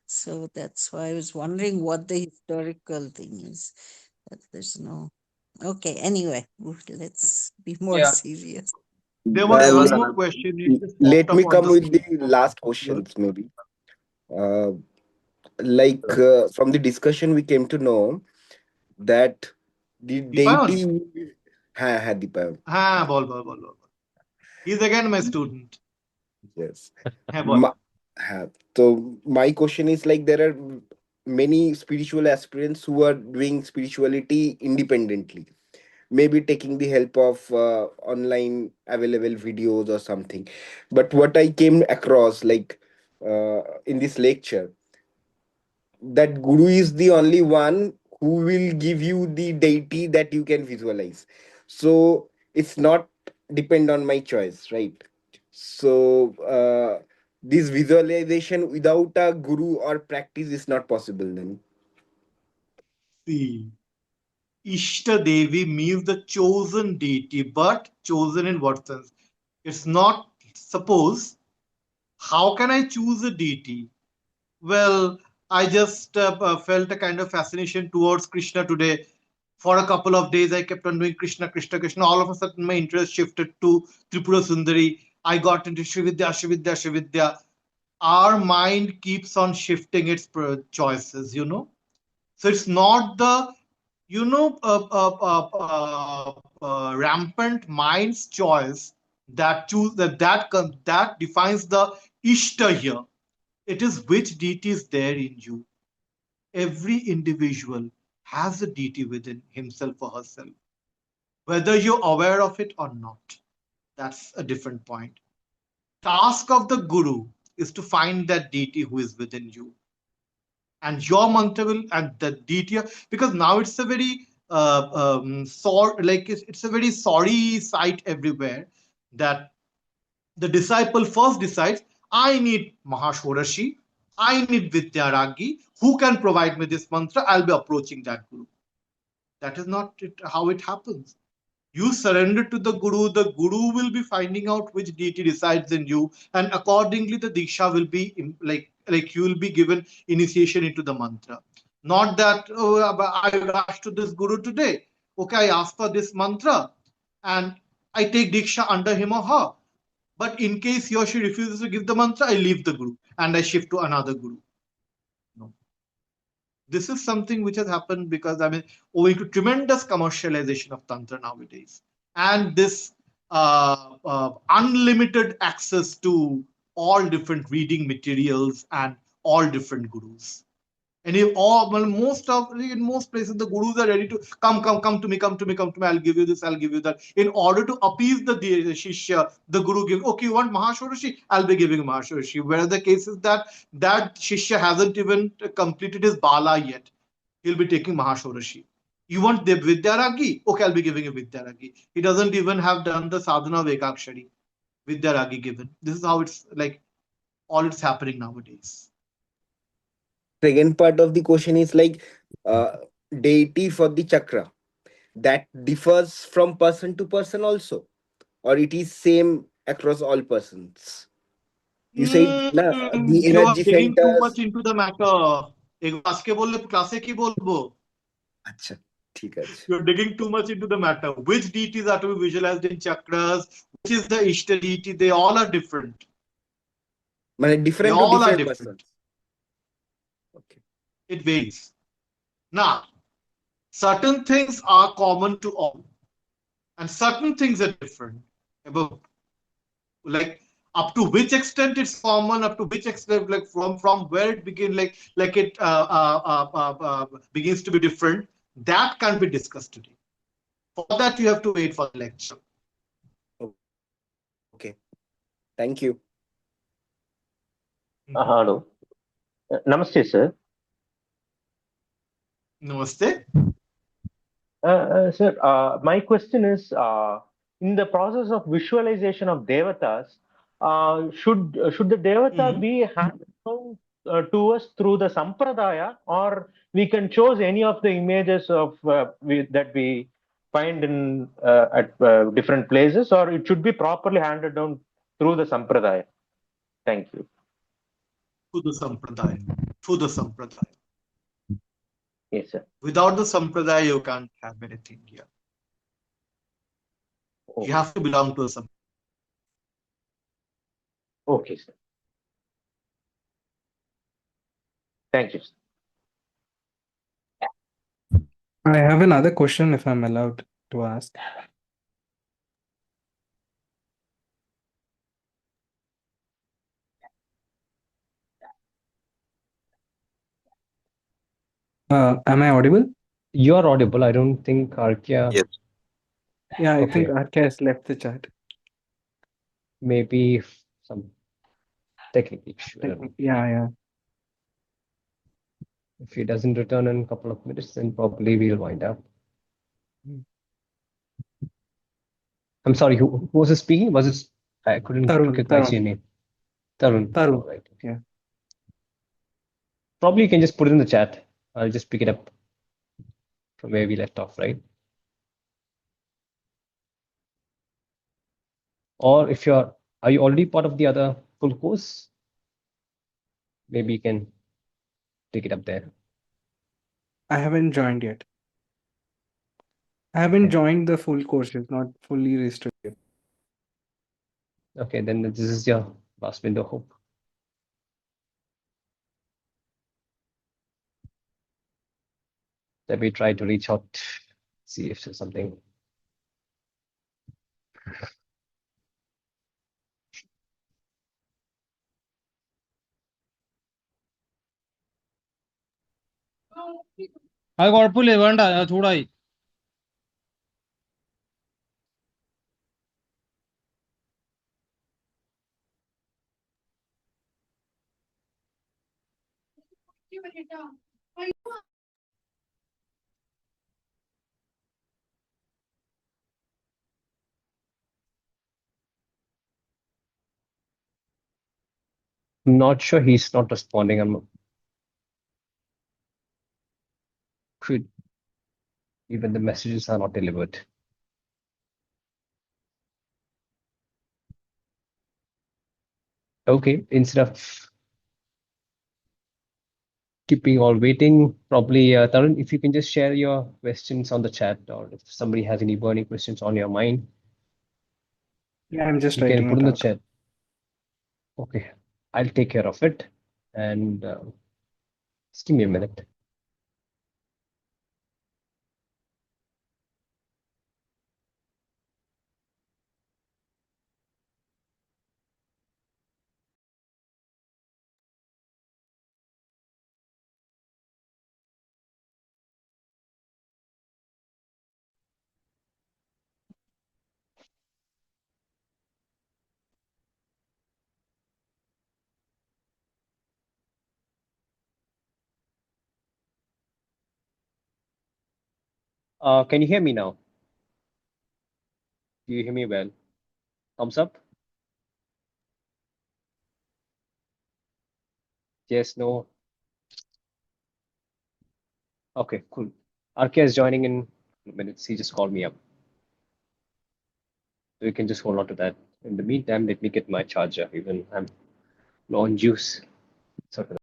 so that's why I was wondering what the historical thing is. That there's no. Okay. Anyway, let's be more Yeah. serious. There was There was one more another. question. It just Let popped up me on come the with the screen. last questions, maybe. From the discussion, we came to know that the Deepayan? deity. Ha, Deepayan. Bol. He's again my student. Yes. Bol. So my question is, like, there are many spiritual aspirants who are doing spirituality independently, maybe taking the help of online available videos or something. But what I came across, in this lecture, that guru is the only one who will give you the deity that you can visualize. So it's not depend on my choice, right? So this visualization without a guru or practice is not possible then. See, Ishta Devi means the chosen deity, but chosen in what sense? It's not, suppose, how can I choose a deity? Well, I just felt a kind of fascination towards Krishna today. For a couple of days, I kept on doing Krishna, Krishna, Krishna. All of a sudden, my interest shifted to Tripurasundarī. I got into Shrividya, Shrividya, Shrividya. Our mind keeps on shifting its choices, So it's not the, rampant mind's choice that defines the Ishta here. It is which deity is there in you. Every individual has a deity within himself or herself, whether you're aware of it or not. That's a different point. Task of the guru is to find that deity who is within you. and your mantra will, and the deity, because now it's a very it's a very sorry sight everywhere that the disciple first decides, I need Mahashorashi, I need Vidyaragi, who can provide me this mantra? I'll be approaching that guru. That is not how it happens. You surrender to the guru will be finding out which deity resides in you, and accordingly the diksha will be like you will be given initiation into the mantra. Not that, oh, I rushed to this guru today, okay, I asked for this mantra and I take diksha under him or her, but in case he or she refuses to give the mantra, I leave the guru and I shift to another guru. No. This is something which has happened because, I mean, owing to tremendous commercialization of Tantra nowadays, and this unlimited access to all different reading materials and all different gurus. And if all, well, in most places, the gurus are ready to come to me, I'll give you this, I'll give you that. In order to appease the shishya, the guru gives, okay, you want Mahashorashi? I'll be giving Mahashorashi. Whereas the case is that shishya hasn't even completed his bala yet. He'll be taking Mahashorashi. You want the Vidyaragi? Okay, I'll be giving you Vidyaragi. He doesn't even have done the sadhana Vekakshari. Vidyaragi given. This is how it's like, all it's happening nowadays. Second part of the question is like deity for the chakra that differs from person to person also, or it is same across all persons. You said the You are energy digging too centers. much into the matter. Class ki bolbo. Acha, ठीक है. You're digging too much into the matter. Which deities are to be visualized in chakras? Which is the Ishta deity? They all are different. Different they to all different are different. persons. Okay. It varies. Now, certain things are common to all, and certain things are different. Like up to which extent it's common, up to which extent, like from where it begins, like it begins to be different. That can't be discussed today. For that, you have to wait for the lecture. Okay. Thank you. Hello. Namaste, sir. Namaste. Sir, my question is, in the process of visualization of devatas, should the devata be handed down to us through the sampradaya, or we can choose any of the images of that we find in at different places, or it should be properly handed down through the sampradaya? Thank you. To the sampradaya. Yes, sir. Without the sampradaya, you can't have anything here. You have to belong to a sampradaya. Okay, sir. Thank you, sir. I have another question if I'm allowed to ask. Am I audible? You are audible. I don't think Arghya. Yes. Yeah, I Okay. think Arghya has left the chat. Maybe some technical issue. I don't know. Yeah. If he doesn't return in a couple of minutes, then probably we'll wind up. I'm sorry, who was it speaking? Was it? I couldn't recognize your name. Tarun. All right. Yeah. Probably you can just put it in the chat. I'll just pick it up from where we left off, right? Or if are you already part of the other full course? Maybe you can take it up there. I haven't joined yet. I haven't joined the full course. It's not fully restricted. Okay, then this is your last window of hope. Let me try to reach out, see if there's something. അത് കുഴപ്പമില്ല വേണ്ട ചൂടായി. I'm not sure he's not responding. I'm could even the messages are not delivered. Okay, instead of keeping all waiting, probably Tarun, if you can just share your questions on the chat, or if somebody has any burning questions on your mind, Yeah, I'm just you can writing put it in the out. chat. Okay, I'll take care of it. And just give me a minute. Can you hear me now? Do you hear me well? Thumbs up? Yes, no? Okay, cool. Arghya is joining in minutes. He just called me up. So you can just hold on to that. In the meantime, let me get my charger. Even I'm low on juice. Sorry for that.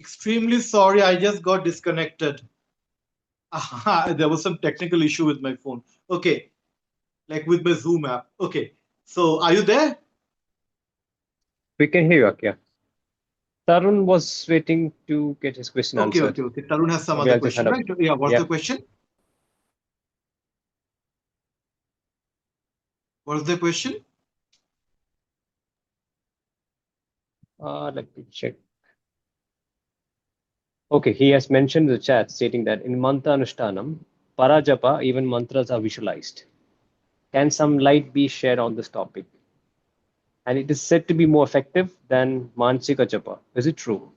Extremely sorry, I just got disconnected. There was some technical issue with my phone. Okay, like with my Zoom app. Okay, so are you there? We can hear you, Arghya. Tarun was waiting to get his question Okay, answered. okay. Tarun has some Maybe other I'll just question, hand right? up. Yeah, what's Yeah. the question? What's the question? Let me check. Okay, he has mentioned in the chat stating that in Mantra Anushtanam, Parajapa, even mantras are visualized. Can some light be shared on this topic? And it is said to be more effective than Mansika Japa. Is it true?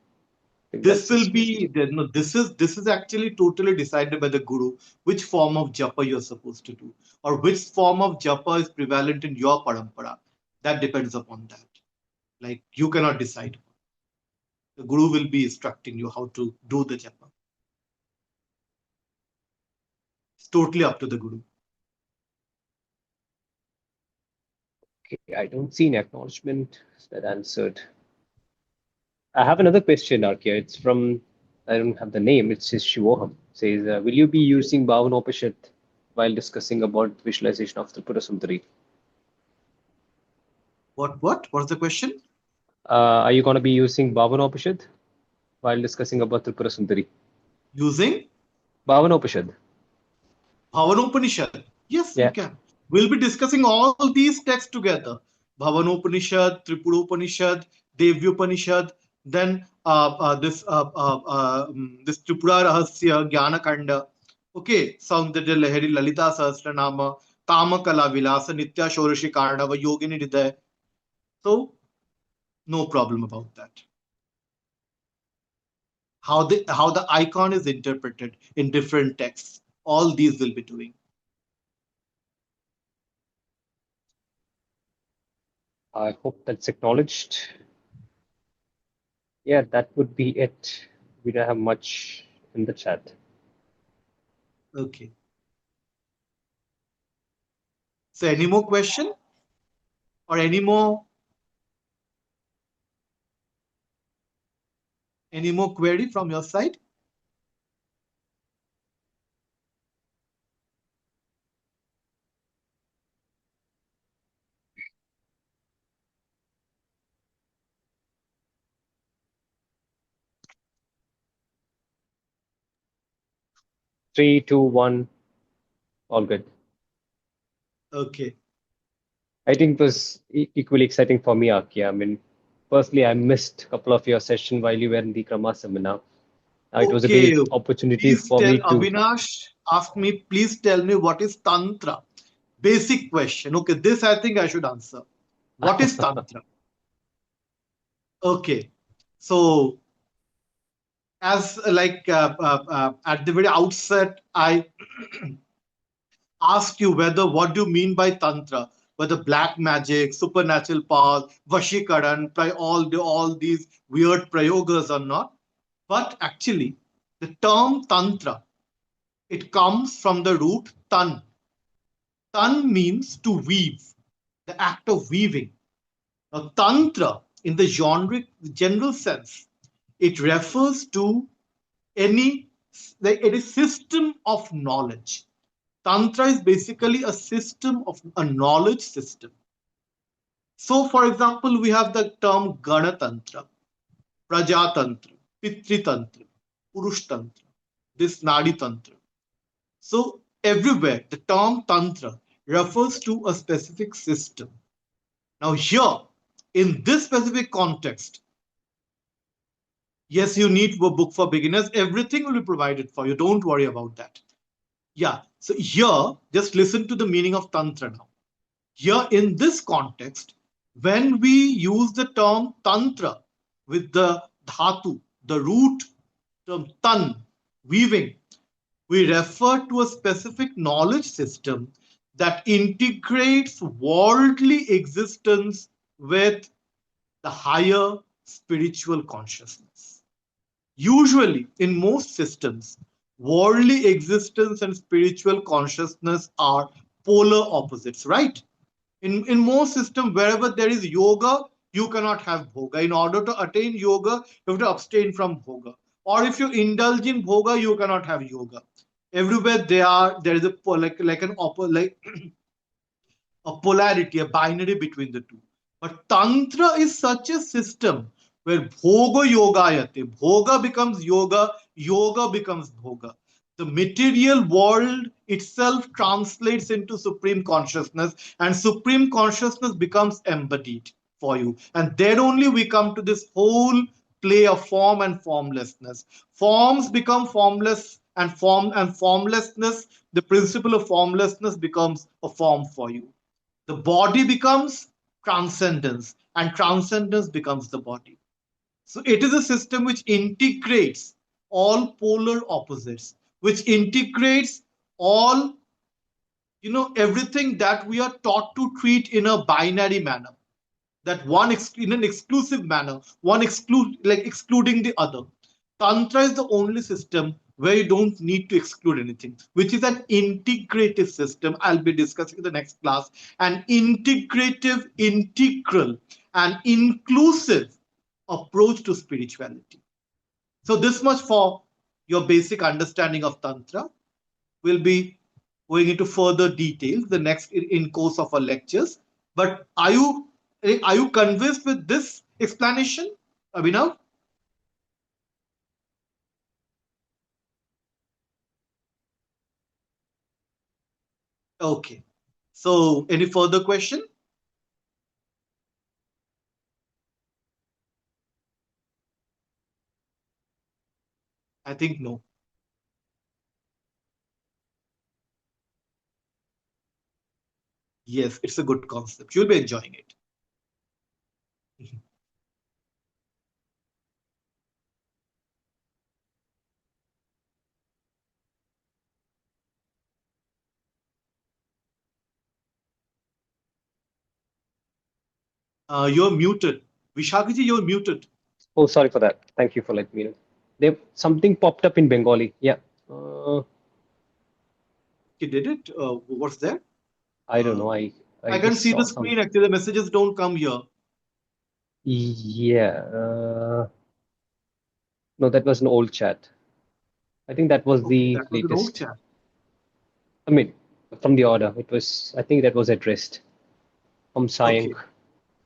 This will be no, this is actually totally decided by the guru which form of japa you're supposed to do, or which form of japa is prevalent in your parampara. That depends upon that. Like you cannot decide. The guru will be instructing you how to do the japa. It's totally up to the guru. Okay, I don't see an acknowledgement that answered. I have another question, Arghya. It's from, I don't have the name, it says Shivoham. It says, will you be using Bhavanopashad while discussing about visualization of Tripurasundarī? What's the question? Are you going to be using Bhavanopashad while discussing about Tripurasundarī? Using? Bhavanopashad. Bhavanopanishad. Yes, Yeah. we can. We'll be discussing all these texts together. Bhavanopanishad, Tripuropanishad, Devyopanishad, then this Tripura Rahasya, Jnana Kanda, okay, Saundarya Lahari, Lalita Sahasranama, Kamakala Vilasa, Nitya Shorashi Karnava, Yogini Hridaya. So, no problem about that. How the icon is interpreted in different texts, all these will be doing. I hope that's acknowledged. Yeah, that would be it. We don't have much in the chat. Okay. So any more question or any more query from your side? Three, two, one, all good. Okay. I think it was equally exciting for me, Arghya. I mean, firstly, I missed a couple of your session while you were in the Krama seminar. It was a Okay. great opportunity Please for tell me to. Avinash asked me, please tell me what is Tantra? Basic question. Okay, this I think I should answer. What is Tantra? Okay. So as like at the very outset, I asked you whether what do you mean by Tantra? Whether black magic, supernatural powers, Vashikaran, all these weird prayogas or not. But actually, the term Tantra, it comes from the root tan. Tan means to weave, the act of weaving. Now, Tantra, in the general sense, it refers to any system of knowledge. Tantra is basically a system of a knowledge system. So, for example, we have the term Ganatantra, Prajatantra, Pitritantra, Purushtantra, this Nadi Tantra. So, everywhere the term Tantra refers to a specific system. Now, here, in this specific context, yes, you need a book for beginners. Everything will be provided for you. Don't worry about that. Yeah. So here, just listen to the meaning of Tantra now. Here in this context, when we use the term Tantra with the dhatu, the root term tan, weaving, we refer to a specific knowledge system that integrates worldly existence with the higher spiritual consciousness. Usually, in most systems, worldly existence and spiritual consciousness are polar opposites, right? In most systems, wherever there is yoga, you cannot have bhoga. In order to attain yoga, you have to abstain from bhoga. Or if you indulge in bhoga, you cannot have yoga. Everywhere there is a a polarity, a binary between the two. But Tantra is such a system where bhoga yogayate, bhoga becomes yoga, yoga becomes bhoga. The material world itself translates into supreme consciousness, and supreme consciousness becomes embodied for you. And then only we come to this whole play of form and formlessness. Forms become formless, and formlessness, the principle of formlessness becomes a form for you. The body becomes transcendence, and transcendence becomes the body. So it is a system which integrates all polar opposites, which integrates all, everything that we are taught to treat in a binary manner, that one in an exclusive manner, one excluding the other. Tantra is the only system where you don't need to exclude anything, which is an integrative system. I'll be discussing in the next class. An integrative, integral, and inclusive approach to spirituality. So this much for your basic understanding of Tantra. We'll be going into further details the next in course of our lectures. But are you convinced with this explanation, Abhinav? Okay. So any further question? I think no. Yes, it's a good concept. You'll be enjoying it. You're muted. Vishakhaji, you're muted. Oh, sorry for that. Thank you for letting me know. Something popped up in Bengali. Yeah. You did it? What's there? I don't know. I can just see saw the screen. Actually, the messages don't come here. Yeah. No, that was an old chat. I think that was the That was an old latest. chat. I mean, from the order, it was. I think that was addressed from Sayank.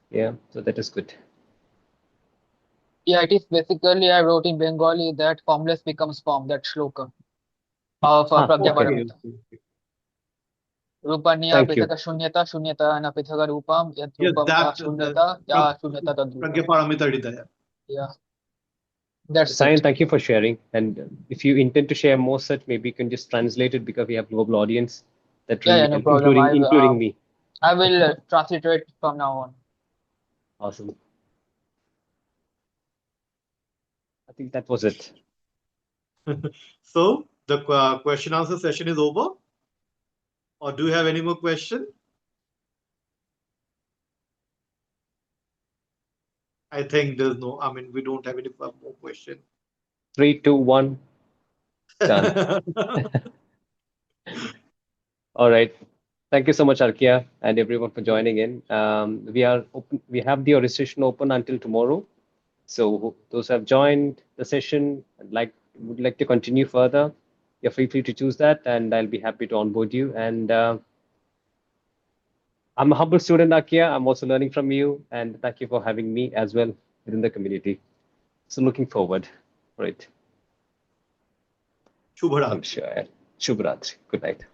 Yeah, so that is good. Yeah, it is basically I wrote in Bengali that formless becomes form, that shloka of Pragya Paramita. Rupanya Thank you. pithaka shunyata shunyata na pithaka rupam yat Yes, rupam that shunyata ya shunyata tad Pragya Paramita Hridaya. Yeah. That's Sayan, it. thank you for sharing. And if you intend to share more such, maybe you can just translate it because we have global audience. That really Yeah, no help, problem. including me. I will translate it from now on. Awesome. I think that was it. So the question answer session is over. Or do you have any more question? I think there's no. I mean, we don't have any more question. 3, 2, 1. Done. All right. Thank you so much, Arghya, and everyone for joining in. We are open. We have the registration open until tomorrow. So those who have joined the session and would like to continue further, you're free to choose that, and I'll be happy to onboard you. And I'm a humble student, Arghya. I'm also learning from you, and thank you for having me as well within the community. So looking forward. Right. Shubharatri. I'm sure. Shubharatri. Good night.